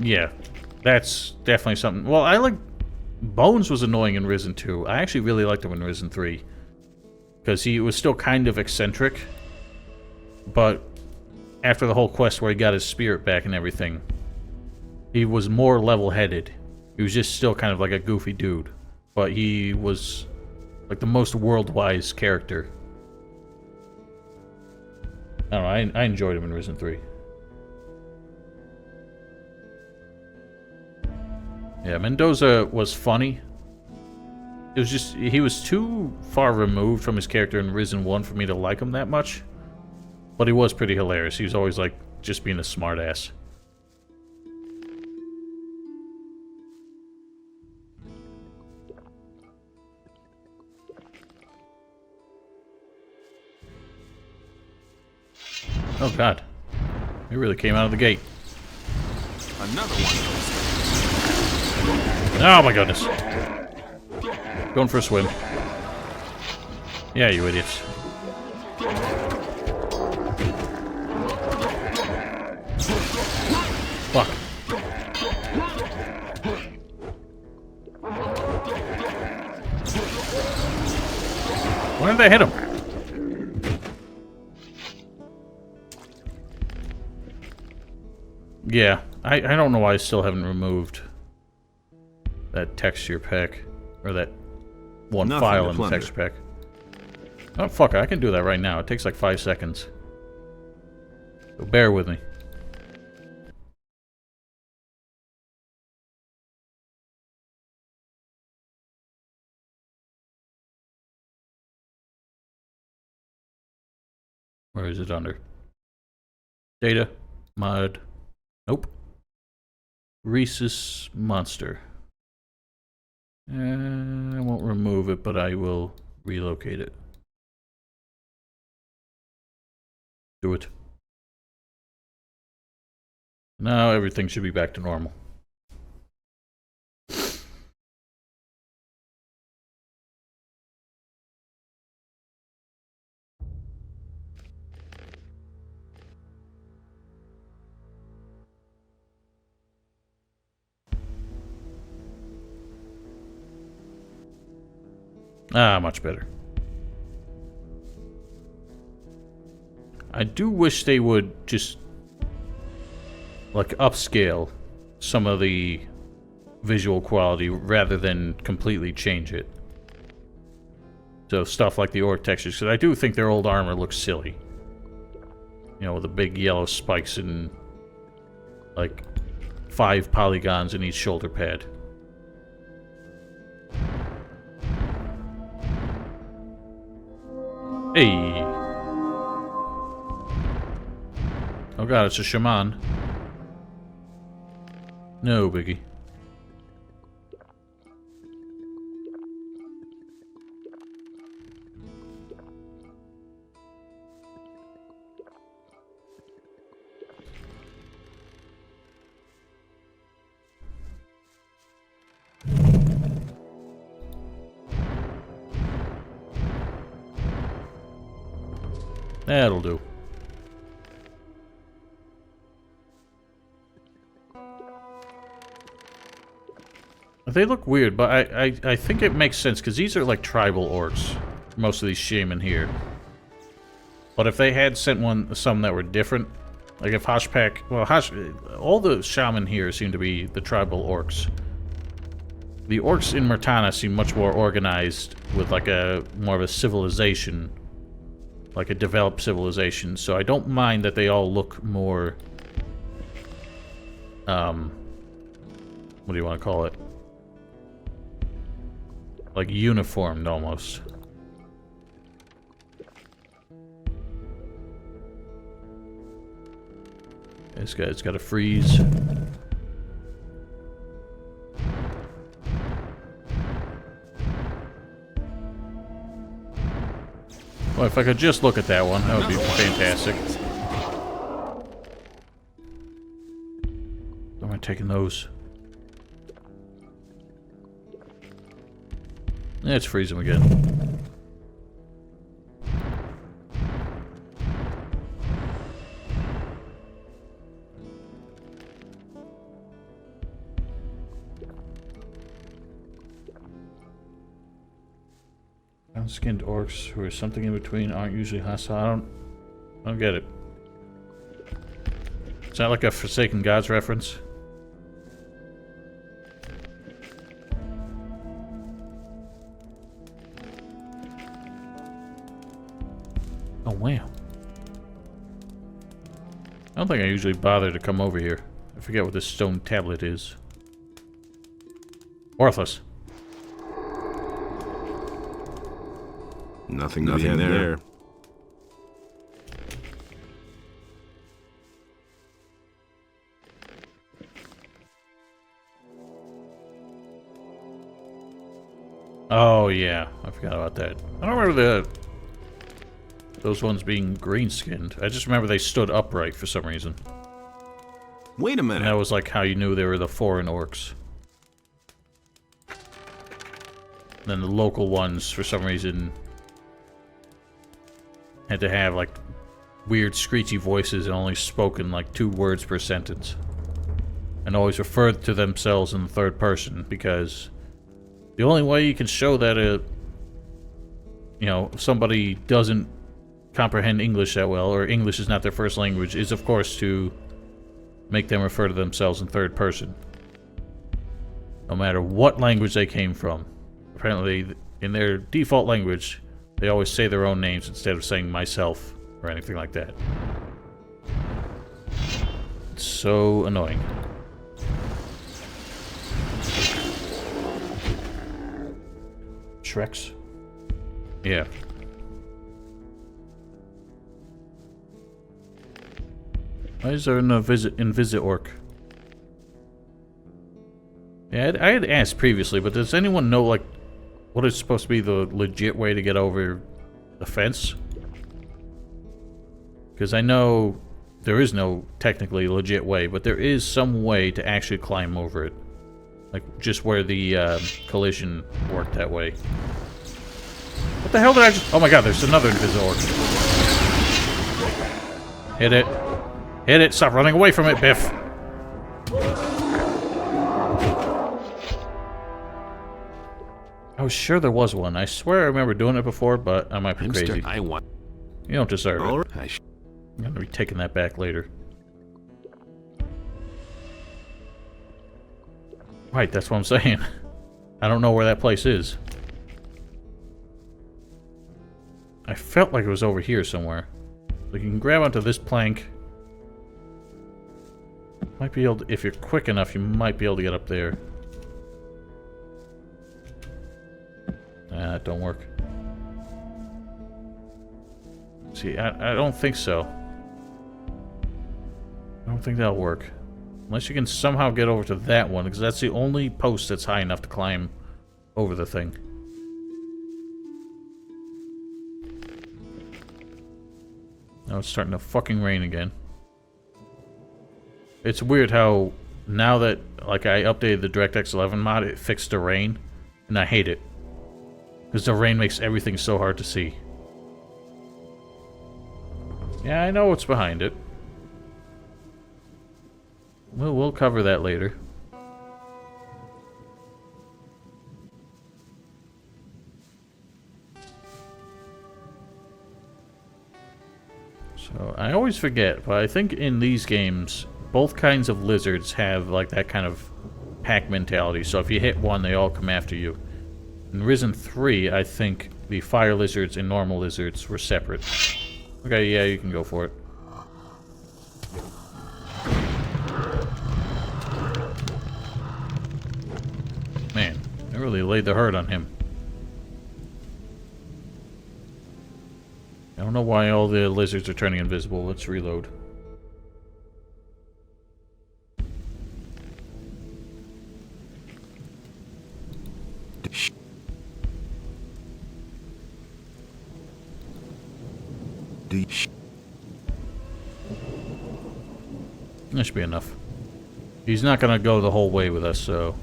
Yeah, that's definitely something. Well, I like... Bones was annoying in Risen 2. I actually really liked him in Risen 3. Because he was still kind of eccentric. But after the whole quest where he got his spirit back and everything, he was more level-headed. He was just still kind of like a goofy dude. But he was like the most world-wise character. I don't know, I enjoyed him in Risen 3. Yeah, Mendoza was funny. It was just, he was too far removed from his character in Risen 1 for me to like him that much. But he was pretty hilarious. He was always like, just being a smartass. Oh god. He really came out of the gate. Another one of those things. Oh my goodness. Going for a swim. Yeah, you idiots. Fuck. Why didn't they hit him? Yeah, I don't know why I still haven't removed that texture pack, or that one Nothing file to in the plunder. texture pack. Oh fuck, I can do that right now. It takes like 5 seconds. So bear with me. Where is it under? Data. Mod. Nope. Rhesus monster. I won't remove it, but I will relocate it. Do it. Now everything should be back to normal. Ah, much better. I do wish they would just, like, upscale some of the visual quality rather than completely change it. So stuff like the orc textures, because I do think their old armor looks silly. You know, with the big yellow spikes and, like, 5 polygons in each shoulder pad. Hey! Oh god, it's a shaman. No biggie. That'll do. They look weird, but I think it makes sense, because these are like tribal orcs. Most of these shaman here. But if they had sent some that were different, like if Hoshpack... Well, all the shaman here seem to be the tribal orcs. The orcs in Murtana seem much more organized with like more of a civilization. Like a developed civilization. So I don't mind that they all look more... what do you want to call it? Like uniformed, almost. This guy's got a freeze. Well, if I could just look at that one, that would be fantastic. Am I taking those? Let's freeze him again. Brown-skinned orcs who are something in between aren't usually hostile. I don't get it. Is that like a Forsaken Gods reference? Oh, wow. I don't think I usually bother to come over here. I forget what this stone tablet is. Worthless. Nothing there. Oh, yeah. I forgot about that. I don't remember those ones being green-skinned. I just remember they stood upright for some reason. Wait a And minute. that was like how you knew they were the foreign orcs. And then the local ones, for some reason, had to have like weird screechy voices and only spoken like 2 words per sentence. And always referred to themselves in the third person, because the only way you can show that if somebody doesn't comprehend English that well, or English is not their first language, is of course to make them refer to themselves in third person. no matter what language they came from. Apparently, in their default language, they always say their own names instead of saying myself or anything like that. It's so annoying. Shreks? Yeah. Why is there no visit orc? Yeah, I had asked previously, but does anyone know, like, what is supposed to be the legit way to get over the fence? Because I know there is no technically legit way, but there is some way to actually climb over it. Like, just where the collision worked that way. What the hell did I just... Oh my god, there's another invisible orc. Hit it. Hit it! Stop running away from it, Biff! I was sure there was one. I swear I remember doing it before, but I might be crazy. I want. You don't deserve it. Right. I'm gonna be taking that back later. Right, that's what I'm saying. I don't know where that place is. I felt like it was over here somewhere. Like, you can grab onto this plank. Might be able to, if you're quick enough, you might be able to get up there. Nah, that don't work. See, I don't think so. I don't think that'll work. Unless you can somehow get over to that one, because that's the only post that's high enough to climb over the thing. Now it's starting to fucking rain again. It's weird how now that, like, I updated the DirectX 11 mod, it fixed the rain, and I hate it. Because the rain makes everything so hard to see. Yeah, I know what's behind it. We'll cover that later. So, I always forget, but I think in these games, both kinds of lizards have, like, that kind of pack mentality. So if you hit one, they all come after you. In Risen 3, I think the fire lizards and normal lizards were separate. Okay, yeah, you can go for it. Man, I really laid the hurt on him. I don't know why all the lizards are turning invisible. Let's reload. That should be enough. He's not gonna go the whole way with us, so...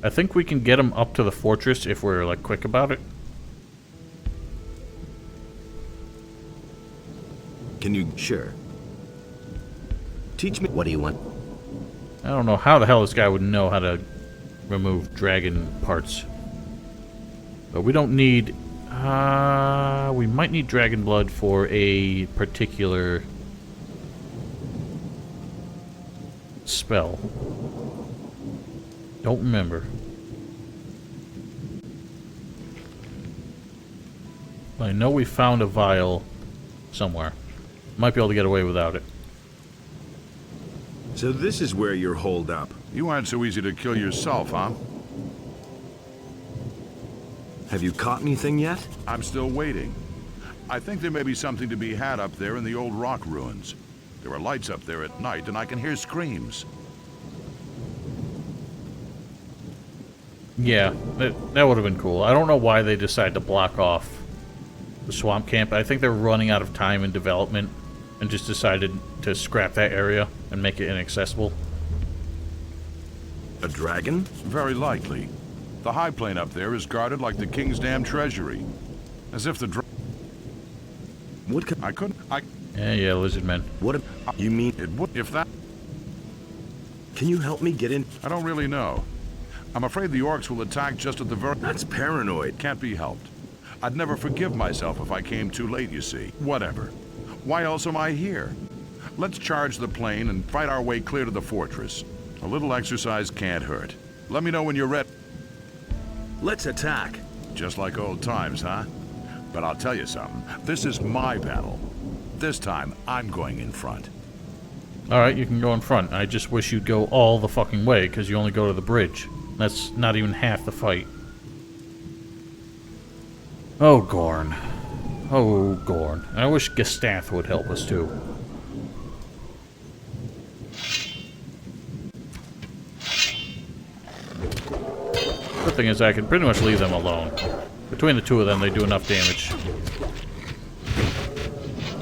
I think we can get him up to the fortress if we're, like, quick about it. Can you? Sure. Teach me. What do you want? I don't know how the hell this guy would know how to remove dragon parts. But we don't need... we might need dragon blood for a particular... spell. Don't remember. I know we found a vial somewhere. Might be able to get away without it. So this is where you're holed up. You aren't so easy to kill yourself, huh? Have you caught anything yet? I'm still waiting. I think there may be something to be had up there in the old rock ruins. There are lights up there at night, and I can hear screams. Yeah, that would have been cool. I don't know why they decided to block off the swamp camp. I think they're running out of time in development and just decided to scrap that area and make it inaccessible. A dragon? Very likely. The high plane up there is guarded like the King's Dam treasury. As if the What could... Yeah, lizard men. What you mean? It would... If that... Can you help me get in? I don't really know. I'm afraid the orcs will attack just at the very... That's paranoid. Can't be helped. I'd never forgive myself if I came too late, you see. Whatever. Why else am I here? Let's charge the plane and fight our way clear to the fortress. A little exercise can't hurt. Let me know when you're ready. Let's attack. Just like old times, huh? But I'll tell you something. This is my battle. This time, I'm going in front. Alright, you can go in front. I just wish you'd go all the fucking way, because you only go to the bridge. That's not even half the fight. Oh, Gorn. Oh, Gorn. I wish Gestath would help us, too. Good thing is I can pretty much leave them alone. Between the two of them, they do enough damage.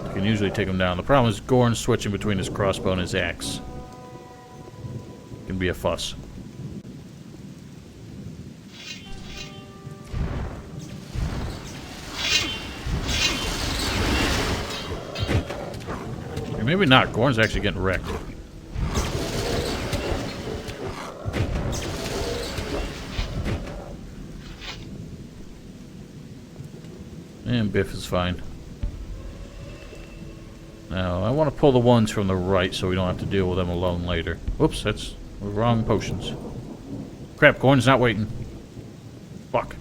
I can usually take them down. The problem is Gorn switching between his crossbow and his axe. Can be a fuss. Or maybe not. Gorn's actually getting wrecked. And Biff is fine. Now, I want to pull the ones from the right so we don't have to deal with them alone later. Whoops, that's the wrong potions. Crap, Gorn's not waiting. Fuck.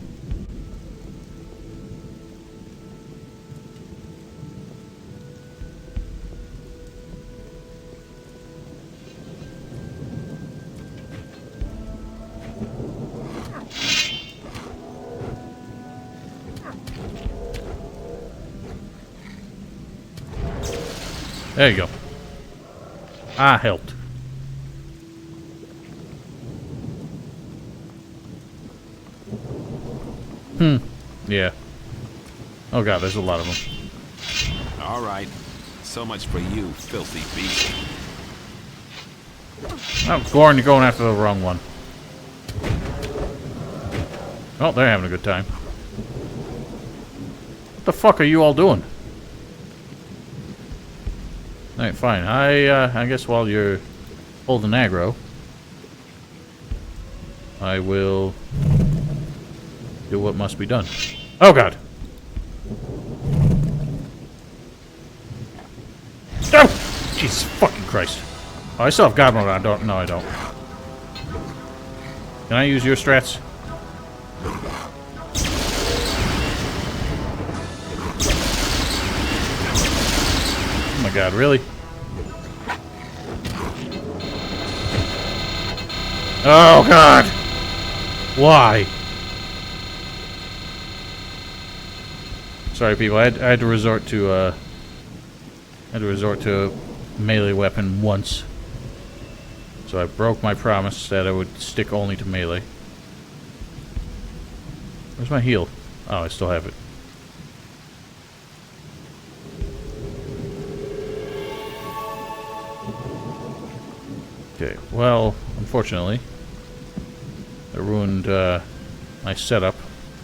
There you go. I helped. Yeah. Oh god, there's a lot of them. All right. So much for you, filthy beast. Oh, Gorn, you're going after the wrong one. Oh, they're having a good time. What the fuck are you all doing? Alright, fine. I guess while you're holding aggro, I will do what must be done. Oh god! Oh! Jesus fucking Christ. Oh, I still have God mode on. No, I don't. Can I use your strats? Oh my god, really? Oh god! Why? Sorry, people. I had to resort to melee weapon once. So I broke my promise that I would stick only to melee. Where's my heal? Oh, I still have it. Okay, well, unfortunately, I ruined my setup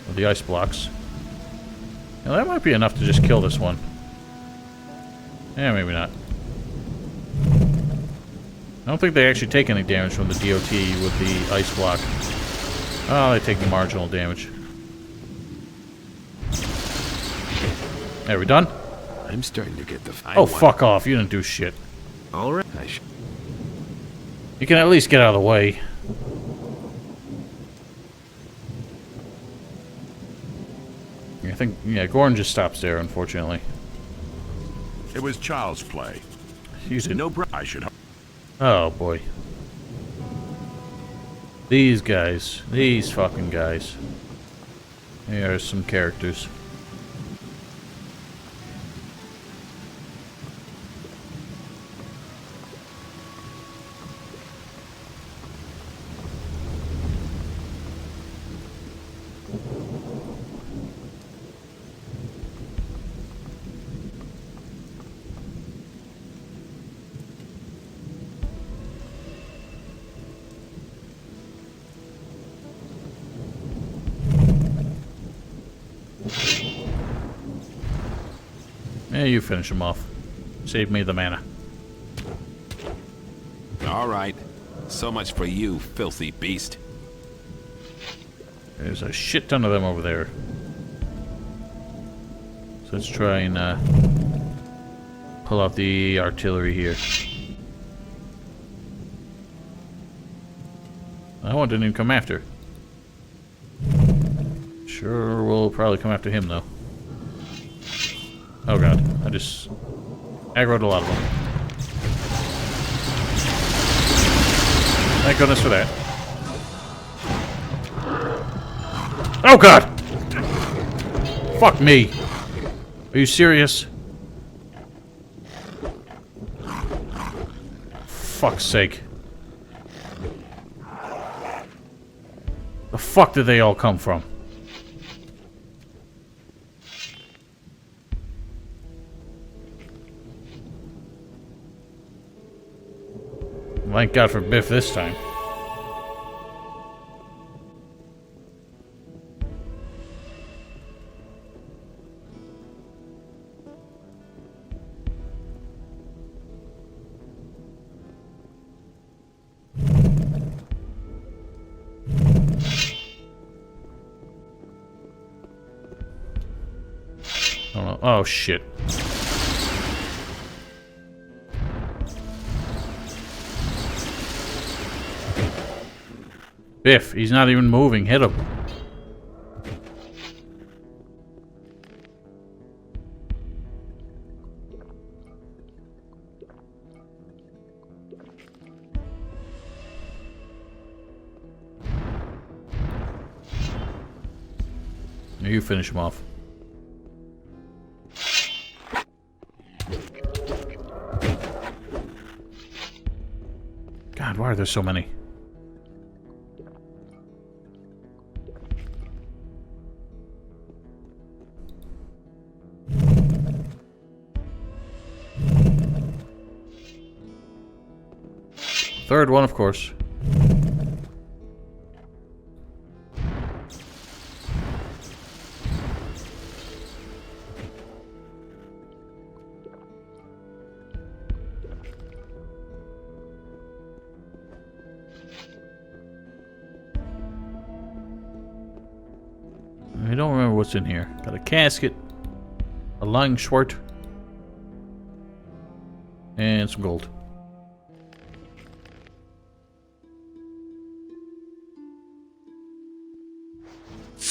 with the ice blocks. Now that might be enough to just kill this one. Yeah, maybe not. I don't think they actually take any damage from the DOT with the ice block. Oh, they take marginal damage. There, we done? I'm starting to get the... Oh, fuck off. You didn't do shit. All right. You can at least get out of the way. I think, yeah, Gorn just stops there, unfortunately. It was child's play. Use it. No I should... Oh, boy. These guys. These fucking guys. Here are some characters. Yeah, you finish him off. Save me the mana. All right. So much for you, filthy beast. There's a shit ton of them over there. So let's try and pull out the artillery here. That one didn't even come after. Sure, we'll probably come after him, though. Oh god, I just aggroed a lot of them. Thank goodness for that. Oh god! Fuck me! Are you serious? Fuck's sake. The fuck did they all come from? Thank God for Biff this time. Oh, no. Oh shit. Biff, he's not even moving. Hit him. Now you finish him off. God, why are there so many? Third one, of course. I don't remember what's in here. Got a casket, a lung sword, and some gold.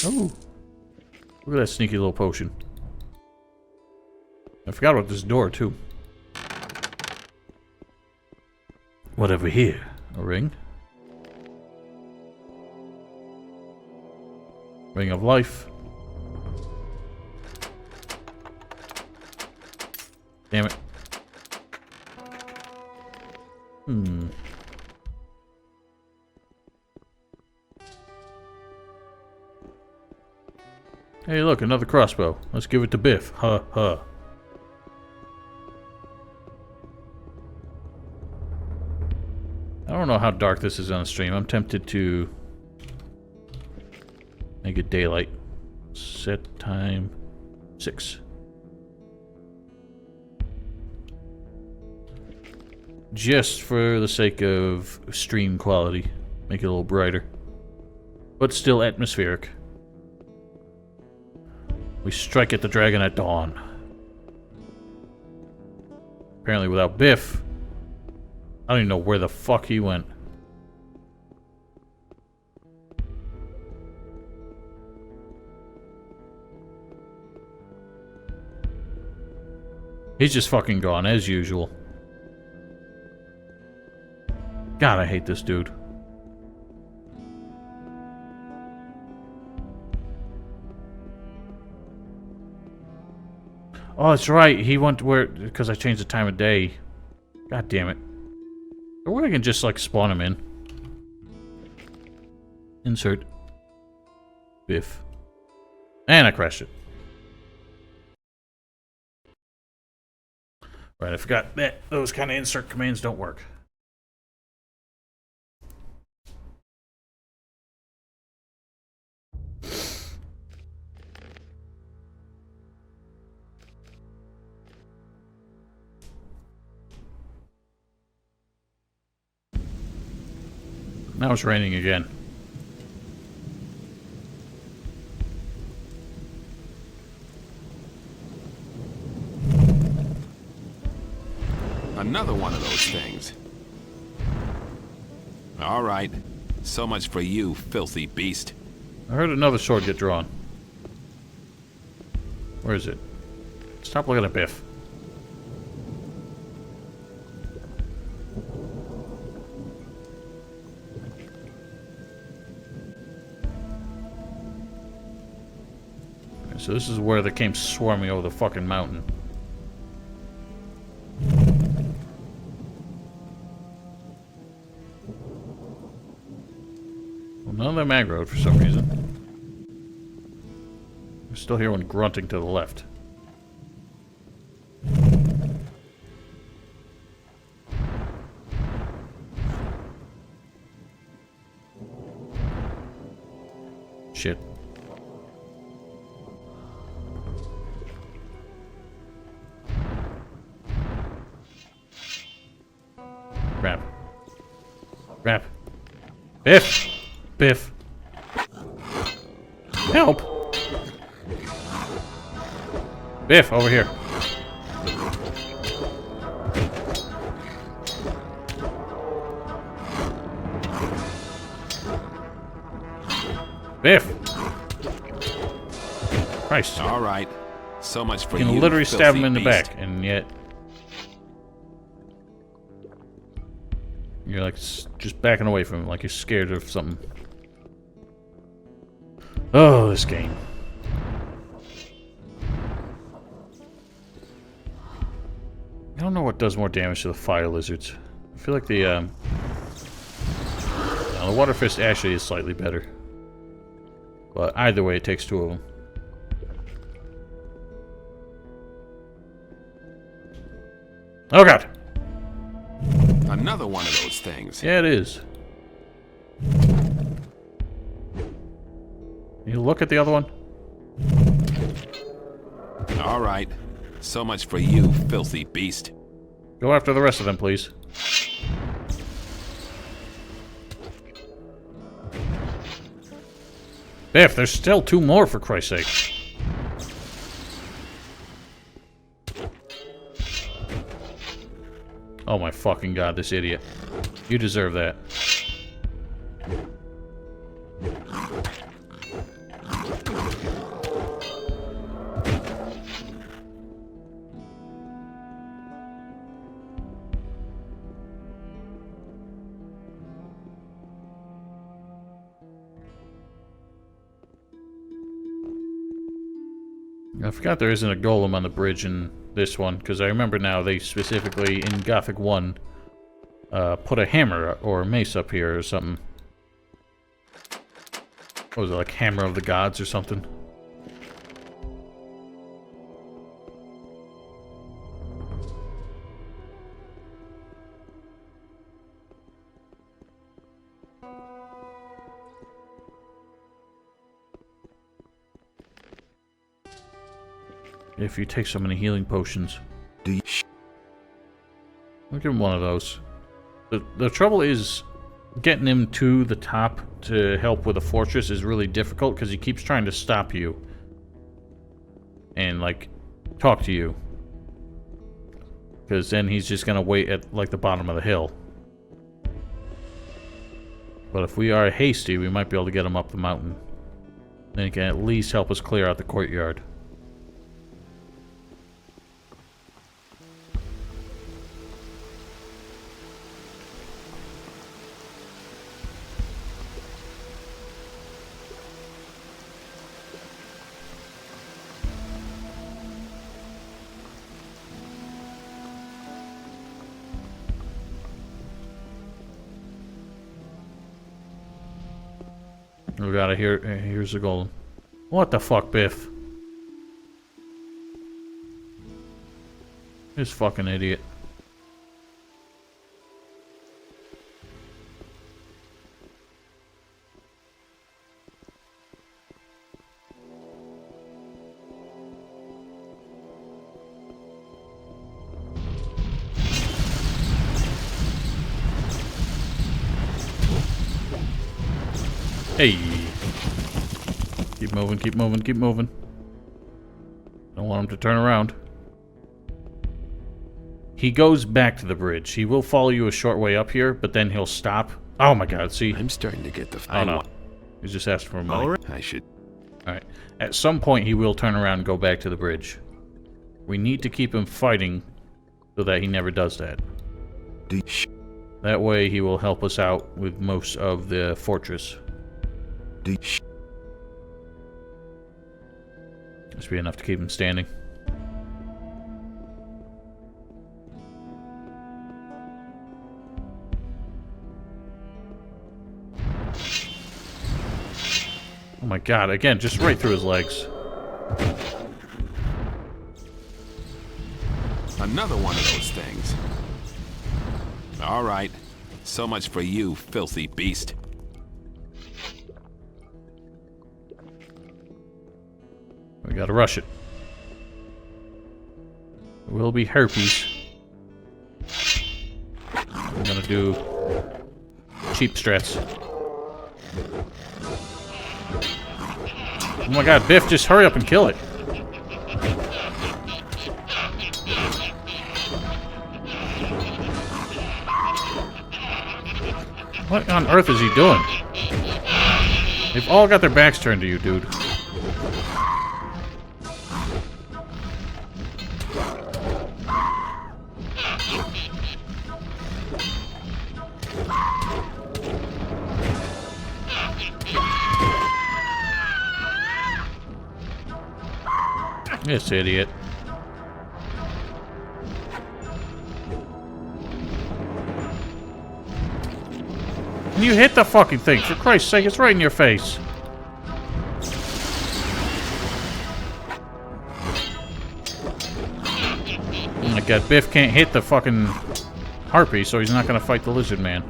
Oh, look at that sneaky little potion. I forgot about this door, too. What have we here? A ring? Ring of life. Damn it. Hey, look, another crossbow. Let's give it to Biff. Ha ha. I don't know how dark this is on the stream. I'm tempted to make it daylight. Set time 6. Just for the sake of stream quality. Make it a little brighter. But still atmospheric. We strike at the dragon at dawn. Apparently without Biff, I don't even know where the fuck he went. He's just fucking gone, as usual. God, I hate this dude. Oh, that's right. He went where... Because I changed the time of day. God damn it. Or I can just, like, spawn him in. Insert. Biff. And I crashed it. Right, I forgot that those kind of insert commands don't work. Now it's raining again. Another one of those things. All right. So much for you, filthy beast. I heard another sword get drawn. Where is it? Stop looking at Biff. Okay, so this is where they came swarming over the fucking mountain. Well, none of them aggroed for some reason. I still hear one grunting to the left. Shit. Crap. Crap. Biff! Biff. Help! Biff, over here. Biff! Christ. All right. So much for You you, can literally stab him in the filthy back, and yet... You're like just backing away from him, like you're scared of something. Oh, this game. I don't know what does more damage to the fire lizards. I feel like the water fist actually is slightly better. But either way, it takes two of them. Oh god! Another one of those things. Yeah, it is. You look at the other one? All right. So much for you, filthy beast. Go after the rest of them, please. Biff, there's still two more, for Christ's sake. Oh my fucking god, this idiot. You deserve that. I forgot there isn't a golem on the bridge in this one, because I remember now they specifically, in Gothic 1, put a hammer or mace up here or something. What was it, like Hammer of the Gods or something? If you take so many healing potions. Do you... I'll give him one of those. The trouble is, getting him to the top to help with the fortress is really difficult because he keeps trying to stop you. And, like, talk to you. Because then he's just gonna wait at, like, the bottom of the hill. But if we are hasty, we might be able to get him up the mountain. Then he can at least help us clear out the courtyard. We gotta here's the golem. What the fuck, Biff? This fucking idiot. Hey! Keep moving, keep moving, keep moving. Don't want him to turn around. He goes back to the bridge. He will follow you a short way up here, but then he'll stop Oh my god, see? I'm starting to get the. Oh no. He's just asking for money. All right. I should. Alright. At some point, he will turn around and go back to the bridge. We need to keep him fighting so that he never does that. That way, he will help us out with most of the fortress. This be enough to keep him standing. Oh my god, again, just right through his legs. Another one of those things. All right. So much for you, filthy beast. We gotta rush it. There will be herpes. I'm gonna do cheap strats. Oh my god, Biff, just hurry up and kill it. What on earth is he doing? They've all got their backs turned to you, dude. This idiot. You hit the fucking thing, for Christ's sake, it's right in your face. Oh my god, Biff can't hit the fucking harpy, so he's not gonna fight the lizard man.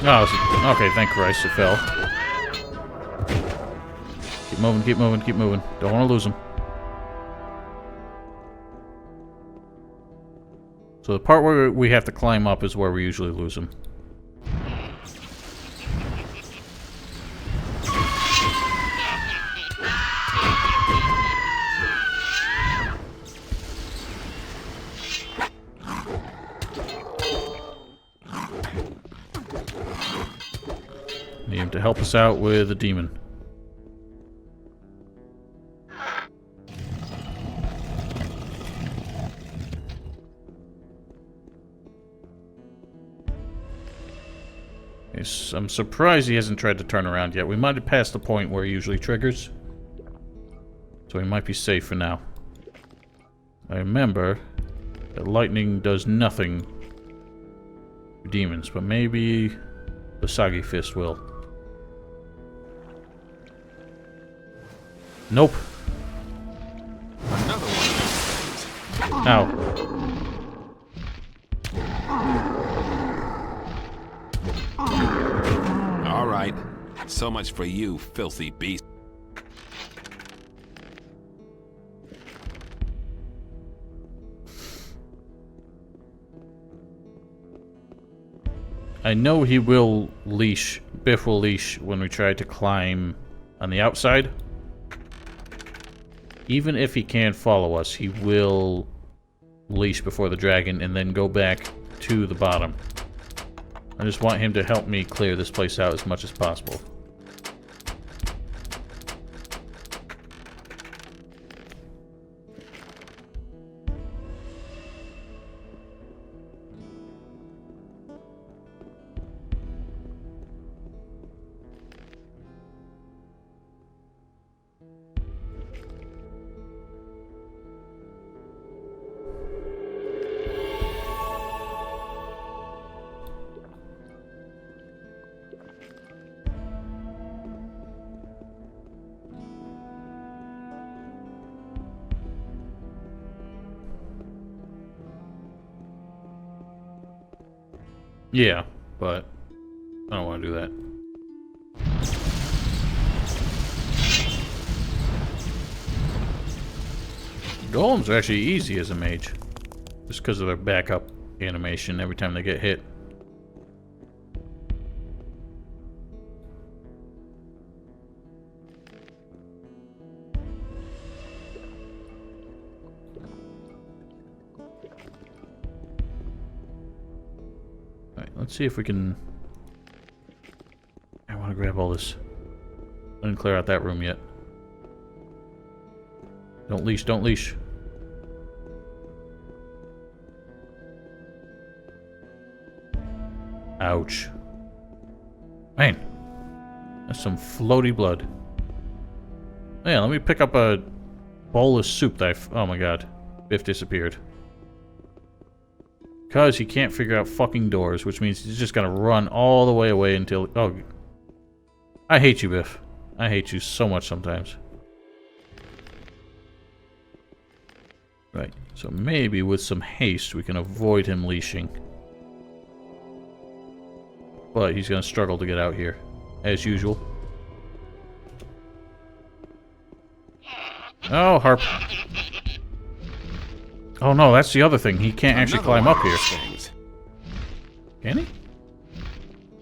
Oh, okay, thank Christ, it fell. Keep moving, keep moving, keep moving. Don't want to lose him. So the part where we have to climb up is where we usually lose him. Need him to help us out with the demon. I'm surprised he hasn't tried to turn around yet. We might have passed the point where he usually triggers. So he might be safe for now. I remember that lightning does nothing to demons, but maybe the Soggy Fist will. Nope. Another one of those things. Ow. All right. So much for you, filthy beast. I know he will leash. Biff will leash when we try to climb on the outside. Even if he can't follow us, he will leash before the dragon and then go back to the bottom. I just want him to help me clear this place out as much as possible. Yeah, but I don't want to do that. Golems are actually easy as a mage. Just because of their backup animation every time they get hit. let's see if we can... I want to grab all this. I didn't clear out that room yet. Don't leash, don't leash. Ouch. Man. That's some floaty blood. Yeah, let me pick up a bowl of soup that oh my god. Biff disappeared. Because he can't figure out fucking doors, which means he's just gonna run all the way away until... Oh. I hate you, Biff. I hate you so much sometimes. Right. So maybe with some haste we can avoid him leashing. But he's gonna struggle to get out here. As usual. Oh, harp. Oh no, that's the other thing. He can't actually climb up here. Can he?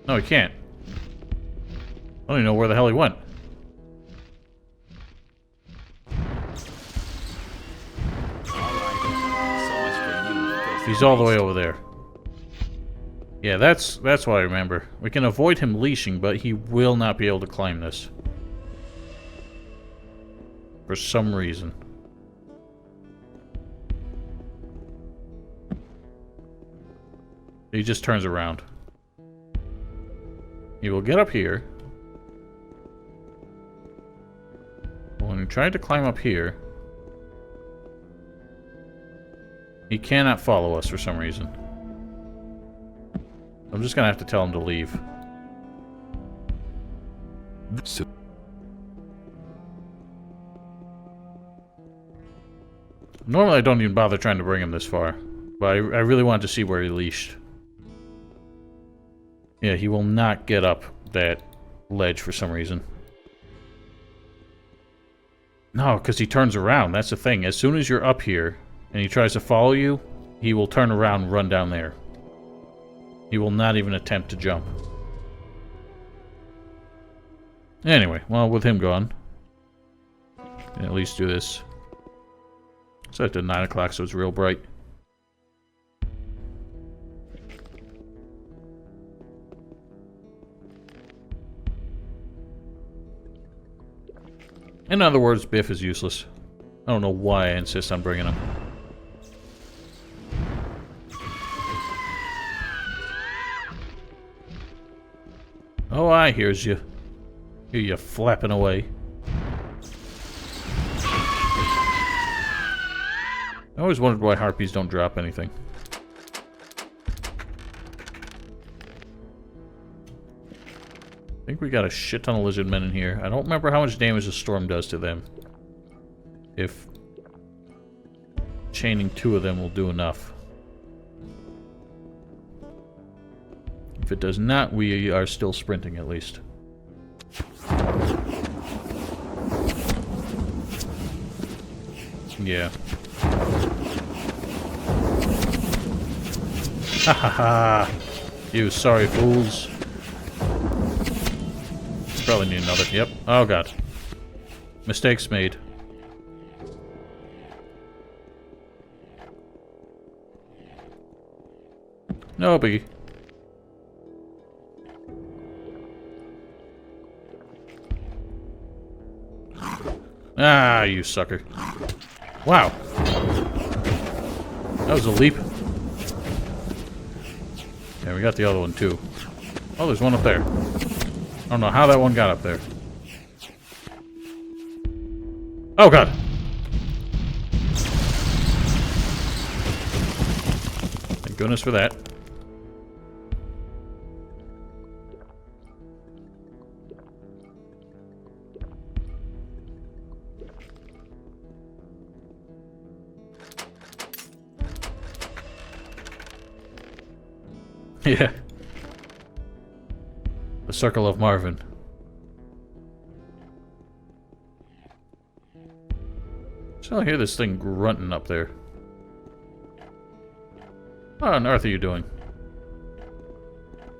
No, he can't. I don't even know where the hell he went. He's all the way over there. Yeah, that's what I remember. We can avoid him leashing, but he will not be able to climb this. For some reason. He just turns around. He will get up here. When he tried to climb up here, he cannot follow us for some reason. I'm just gonna have to tell him to leave. Normally I don't even bother trying to bring him this far, but I really wanted to see where he leashed. Yeah, he will not get up that ledge for some reason. No, because he turns around. That's the thing. As soon as you're up here and he tries to follow you, he will turn around and run down there. He will not even attempt to jump. Anyway, well, with him gone, can at least do this. It's at 9 o'clock, so it's real bright. In other words, Biff is useless. I don't know why I insist on bringing him. Oh, I hears you. Hear you flapping away. I always wondered why harpies don't drop anything. I think we got a shit ton of lizard men in here. I don't remember how much damage the storm does to them. If chaining 2 of them will do enough. If it does not, we are still sprinting at least. Yeah. Ha ha ha! You sorry fools. Probably need another. Yep. Oh god. Mistakes made. No biggie. Ah, you sucker. Wow. That was a leap. Yeah, we got the other one too. Oh, there's one up there. I don't know how that one got up there. Oh god. Thank goodness for that. Yeah. The Circle of Marvin. So I hear this thing grunting up there. What on earth are you doing?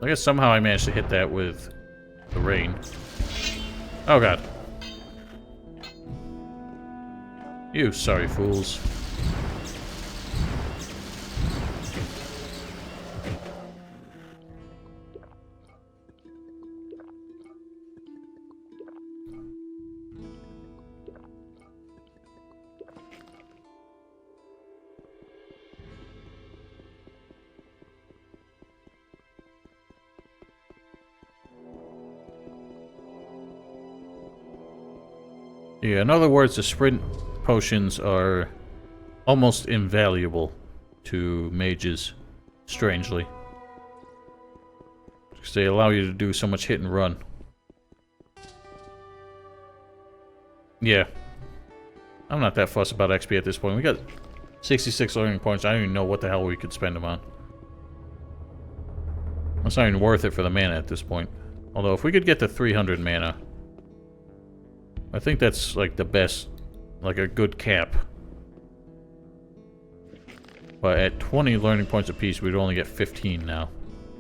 I guess somehow I managed to hit that with the rain. Oh god. You sorry fools. Yeah, in other words, the sprint potions are almost invaluable to mages, strangely. Because they allow you to do so much hit and run. Yeah. I'm not that fussed about XP at this point. We got 66 learning points. I don't even know what the hell we could spend them on. It's not even worth it for the mana at this point. Although, if we could get to 300 mana, I think that's, like, the best, like, a good cap. But at 20 learning points apiece, we'd only get 15 now.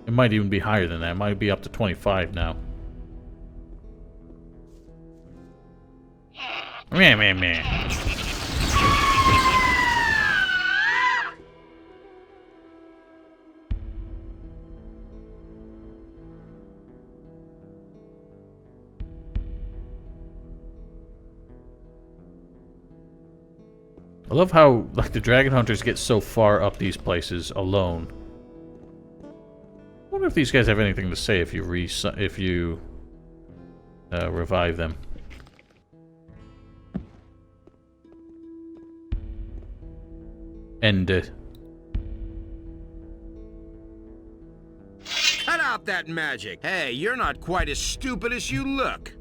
It might even be higher than that. It might be up to 25 now. Meh, meh, meh. I love how, like, the dragon hunters get so far up these places alone. I wonder if these guys have anything to say if you revive them. End it. Cut out that magic! Hey, you're not quite as stupid as you look.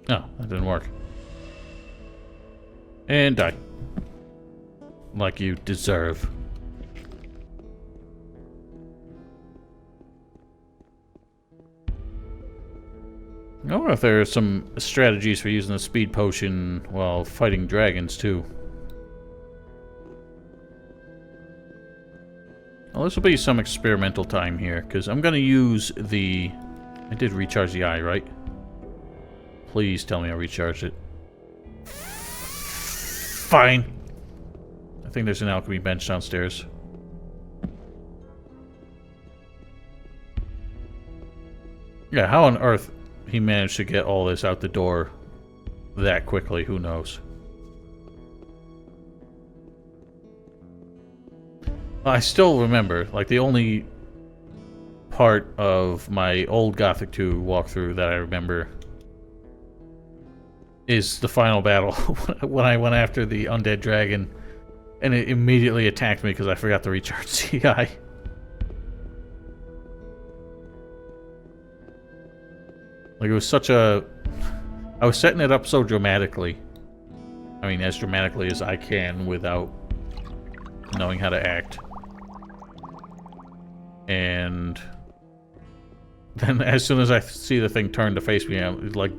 Oh, that didn't work. And die. Like you deserve. I wonder if there are some strategies for using the speed potion while fighting dragons, too. Well, this will be some experimental time here, because I'm going to use the... I did recharge the eye, right? Please tell me I recharged it. Fine. I think there's an alchemy bench downstairs. Yeah, how on earth he managed to get all this out the door that quickly, who knows? I still remember, like, the only part of my old Gothic 2 walkthrough that I remember is the final battle when I went after the undead dragon and it immediately attacked me because I forgot to recharge CI. Like, it was such a... I was setting it up so dramatically. I mean, as dramatically as I can without knowing how to act. And then as soon as I see the thing turn to face me, it, like,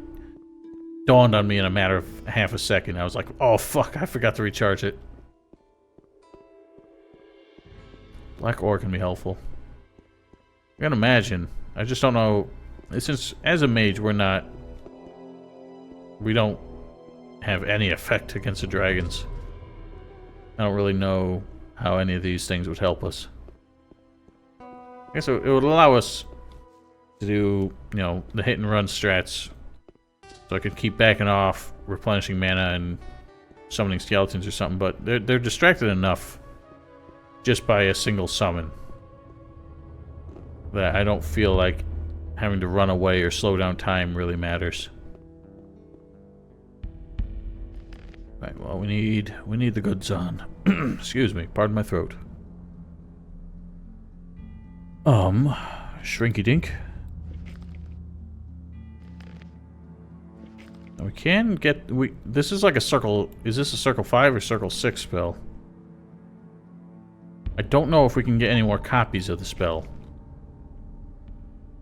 dawned on me in a matter of half a second. I was like, oh fuck, I forgot to recharge it. Black ore can be helpful. I can imagine. I just don't know... Since, as a mage, we don't have any effect against the dragons. I don't really know how any of these things would help us. I guess it would allow us to do, you know, the hit and run strats. So I could keep backing off, replenishing mana, and summoning skeletons or something, but they're distracted enough just by a single summon that I don't feel like having to run away or slow down time really matters. Right, well, we need the goods on. Excuse me, pardon my throat. Shrinky dink. Now we can get this is like a circle. Is this a circle 5 or circle 6 spell? I don't know if we can get any more copies of the spell.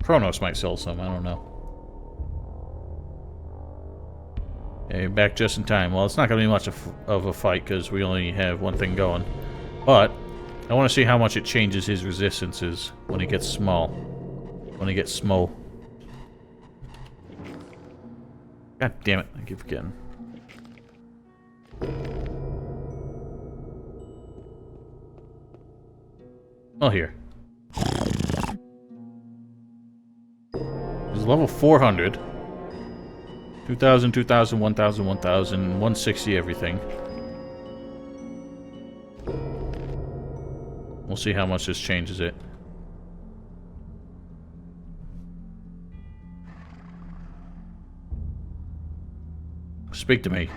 Kronos might sell some, I don't know. Okay, back just in time. Well, it's not going to be much of a fight because we only have one thing going. But I want to see how much it changes his resistances when he gets small. When he gets small. God damn it, I keep forgetting. Oh, here. This is level 400. 2,000, 2,000, 1,000, 1,000, 160 everything. We'll see how much this changes it. Speak to me.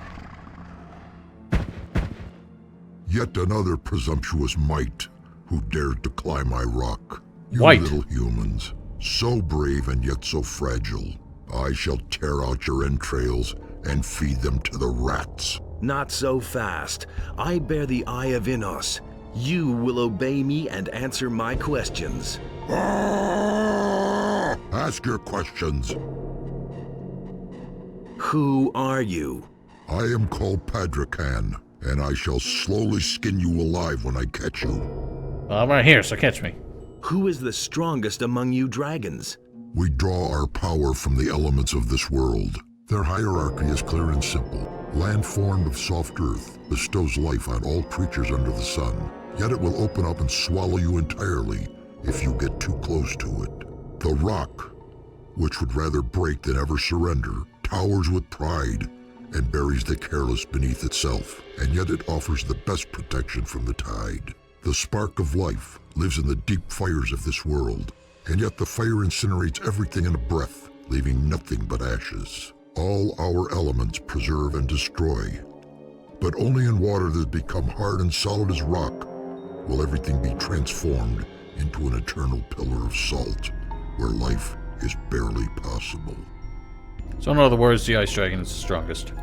Yet another presumptuous mite who dared to climb my rock. You White. little humans, so brave and yet so fragile. I shall tear out your entrails and feed them to the rats. Not so fast. I bear the Eye of Innos. You will obey me and answer my questions. Ah! Ask your questions. Who are you? I am called Padrakan, and I shall slowly skin you alive when I catch you. Well, I'm right here, so catch me. Who is the strongest among you dragons? We draw our power from the elements of this world. Their hierarchy is clear and simple. Land formed of soft earth bestows life on all creatures under the sun. Yet it will open up and swallow you entirely if you get too close to it. The rock, which would rather break than ever surrender, towers with pride and buries the careless beneath itself. And yet it offers the best protection from the tide. The spark of life lives in the deep fires of this world. And yet the fire incinerates everything in a breath, leaving nothing but ashes. All our elements preserve and destroy. But only in water that has become hard and solid as rock will everything be transformed into an eternal pillar of salt, where life is barely possible. So in other words, the Ice Dragon is the strongest.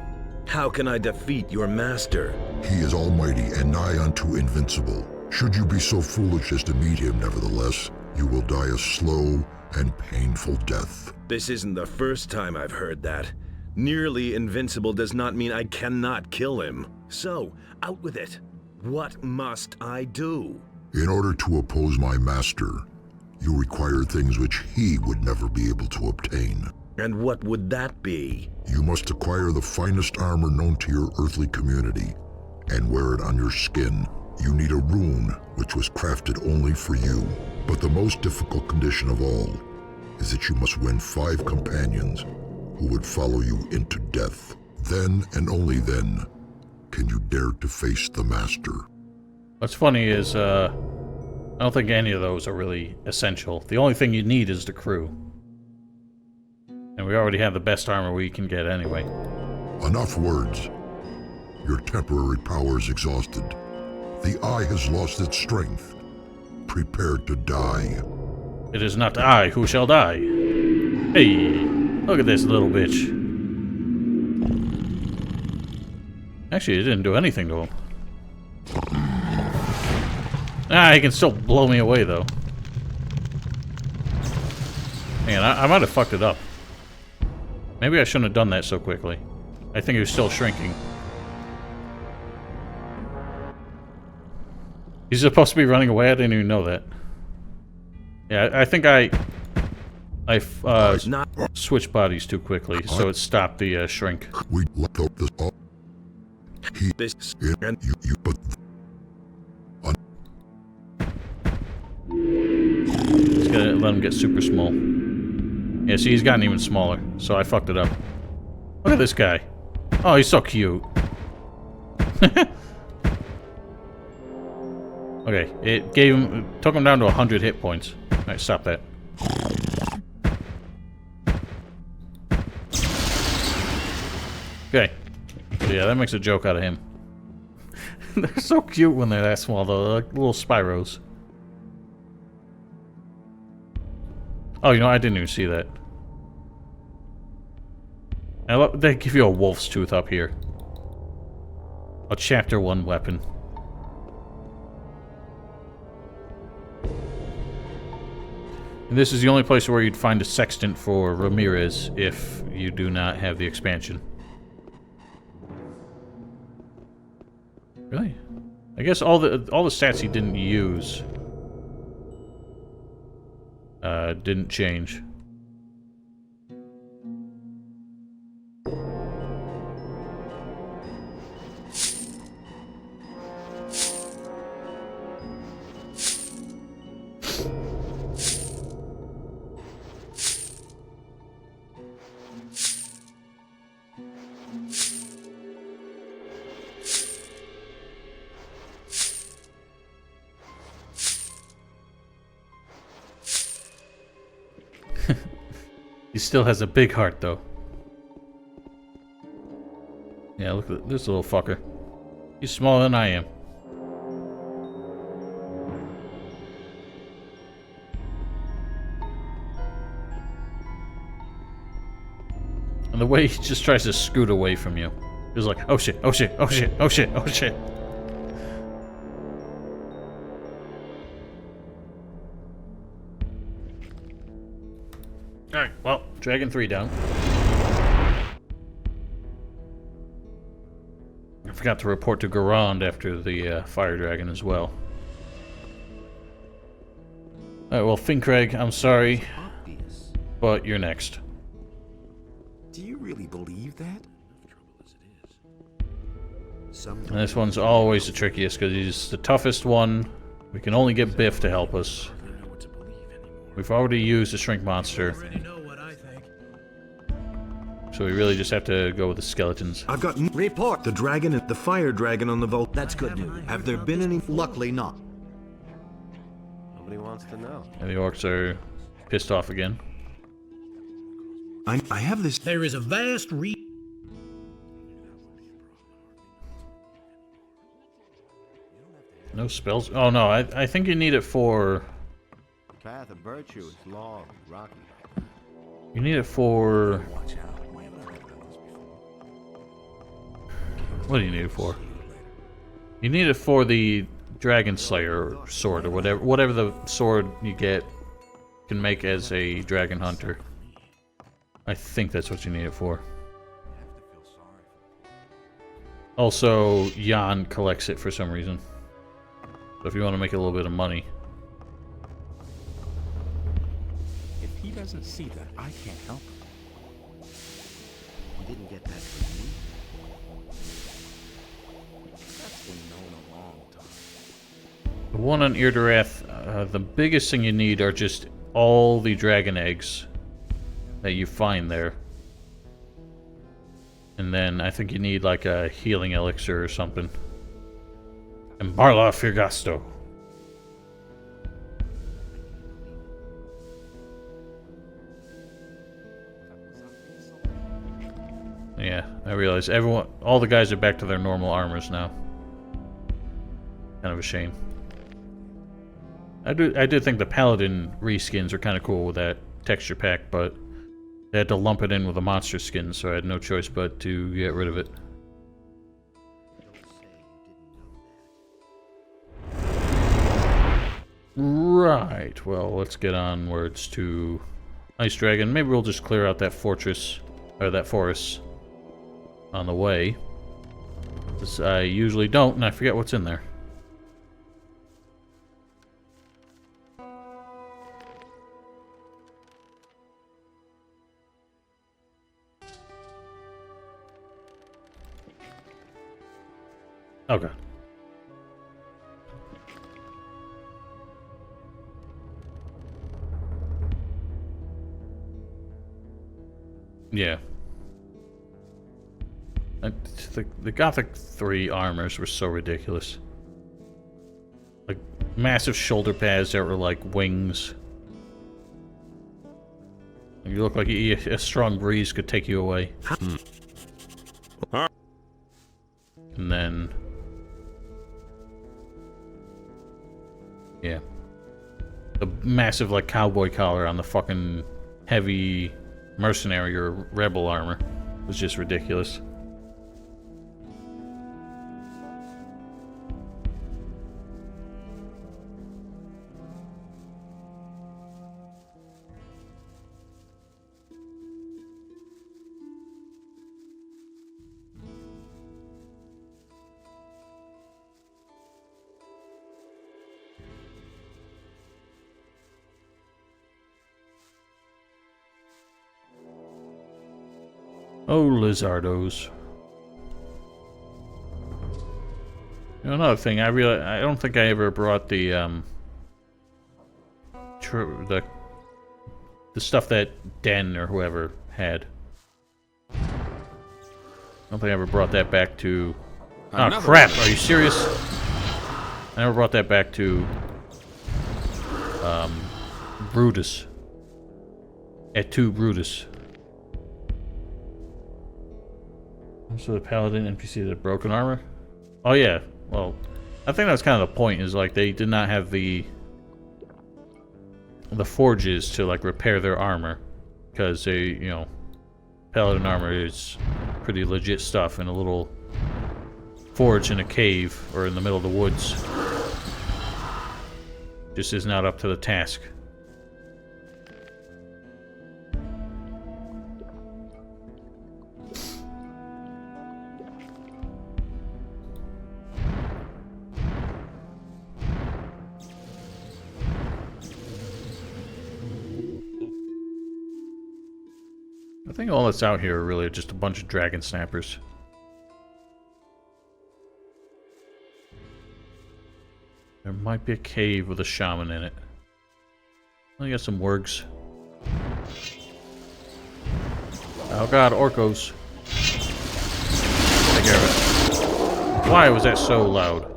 How can I defeat your master? He is almighty and nigh unto invincible. Should you be so foolish as to meet him, nevertheless, you will die a slow and painful death. This isn't the first time I've heard that. Nearly invincible does not mean I cannot kill him. So, out with it. What must I do? In order to oppose my master, you require things which he would never be able to obtain. And what would that be? You must acquire the finest armor known to your earthly community and wear it on your skin. You need a rune which was crafted only for you. But the most difficult condition of all is that you must win 5 companions who would follow you into death. Then and only then can you dare to face the master. What's funny is, I don't think any of those are really essential. The only thing you need is the crew. And we already have the best armor we can get anyway. Enough words. Your temporary power is exhausted. The eye has lost its strength. Prepare to die. It is not I who shall die. Hey, look at this little bitch. Actually, it didn't do anything to him. Ah, he can still blow me away, though. Man, I might have fucked it up. Maybe I shouldn't have done that so quickly. I think he was still shrinking. He's supposed to be running away? I didn't even know that. Yeah, I think I switched bodies too quickly, so it stopped the shrink. We let this all. He This and you but Just gotta let him get super small. Yeah, see, he's gotten even smaller, so I fucked it up. Look at this guy. Oh, he's so cute. Okay, it took him down to 100 hit points. Alright, stop that. Okay. So yeah, that makes a joke out of him. They're so cute when they're that small, though. They're like little Spyros. Oh, you know, I didn't even see that. They give you a wolf's tooth up here. A chapter 1 weapon. And this is the only place where you'd find a sextant for Ramirez if you do not have the expansion. Really? I guess all the stats he didn't use didn't change. He still has a big heart, though. Yeah, look at this little fucker. He's smaller than I am. And the way he just tries to scoot away from you. He's like, oh shit, oh shit, oh shit, oh shit, oh shit. Alright, well, Dragon 3 down. I forgot to report to Garand after the Fire Dragon as well. Alright, well, Finkreg, I'm sorry, Obvious. but you're next. Do you really believe that? And this one's always the trickiest because he's the toughest one. We can only get Biff to help us. We've already used the Shrink Monster. So we really just have to go with the skeletons. I've got report. The dragon, the fire dragon on the vault. That's good news. Have there been any? Luckily not. Nobody wants to know. And the orcs are pissed off again. I have this. There is a vast No spells? Oh no, I think you need it for... The path of virtue is long, rocky. You need it for... What do you need it for? You need it for the Dragon Slayer sword, or whatever the sword you get can make as a Dragon Hunter. I think that's what you need it for. Also, Jan collects it for some reason. So if you want to make a little bit of money. If he doesn't see that, I can't help him. You didn't get that from me. That's been known a long time. The one on Irdorath, the biggest thing you need are just all the dragon eggs that you find there. And then I think you need like a healing elixir or something. And Barla Firgasto. Yeah, I realize all the guys are back to their normal armors now. Kind of a shame. I did think the paladin reskins are kind of cool with that texture pack, but they had to lump it in with a monster skin, so I had no choice but to get rid of it. Right, well, let's get onwards to Ice Dragon. Maybe we'll just clear out that fortress, or that forest, on the way. Because I usually don't, and I forget what's in there. Okay. Yeah. The Gothic 3 armors were so ridiculous. Like, massive shoulder pads that were like wings. You look like a strong breeze could take you away. And then... yeah. The massive, like, cowboy collar on the fucking heavy mercenary or rebel armor was just ridiculous. Oh, Lizardos. You know, another thing, I don't think I ever brought the the stuff that Den or whoever had. I don't think I ever brought that back to... oh, crap! Are you serious? I never brought that back to... Brutus. Et tu, Brutus. So the paladin NPC had broken armor? Oh yeah, well, I think that's kind of the point, is like they did not have the forges to like repair their armor. Because they, you know, paladin armor is pretty legit stuff in a little forge in a cave or in the middle of the woods. Just is not up to the task. I think all that's out here are really just a bunch of dragon snappers. There might be a cave with a shaman in it. I got some wargs. Oh god, orcos. Take care of it. Why was that so loud?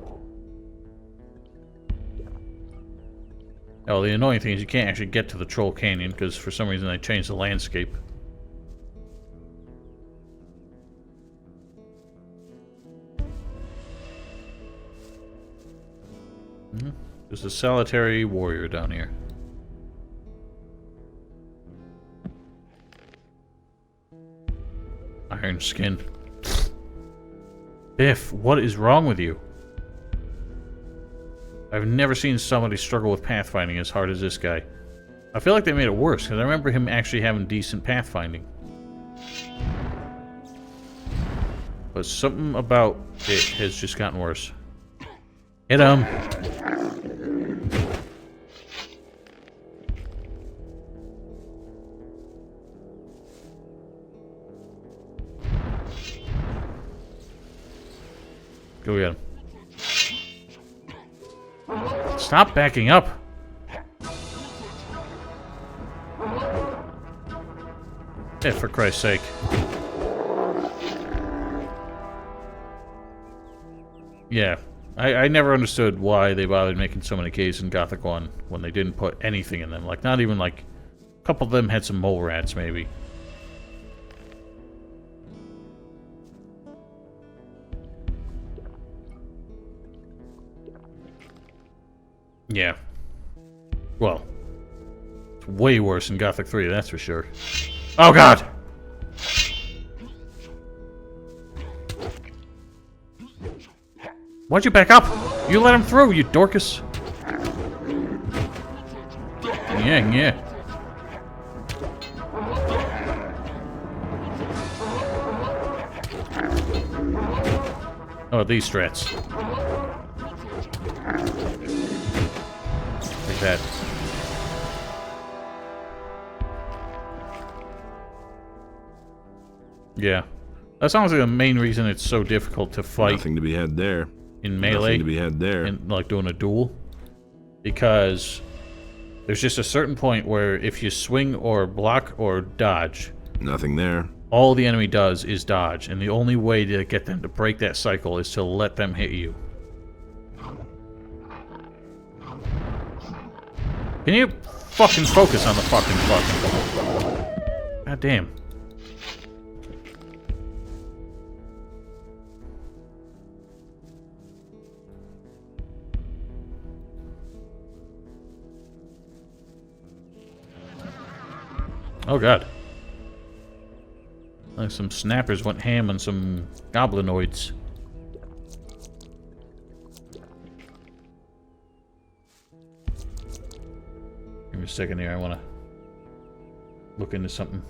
Oh, the annoying thing is you can't actually get to the Troll Canyon because for some reason they changed the landscape. There's a solitary warrior down here. Iron skin. Biff, what is wrong with you? I've never seen somebody struggle with pathfinding as hard as this guy. I feel like they made it worse, because I remember him actually having decent pathfinding. But something about it has just gotten worse. Hit him! Go get him. Stop backing up! Yeah, for Christ's sake. Yeah. I never understood why they bothered making so many caves in Gothic 1 when they didn't put anything in them. Like, not even like... A couple of them had some mole rats, maybe. Yeah. Well. It's way worse in Gothic 3, that's for sure. Oh god! Why'd you back up? You let him through, you Dorcas! Yeah, yeah. Oh, these strats. Like that. Yeah. That sounds like the main reason it's so difficult to fight. Nothing to be had there. In melee. Nothing to be had there. In, like, doing a duel. Because there's just a certain point where if you swing or block or dodge... Nothing there. All the enemy does is dodge. And the only way to get them to break that cycle is to let them hit you. Can you fucking focus on the fucking. God damn. Oh god. Like some snappers went ham on some goblinoids. Give me a second here, I wanna look into something.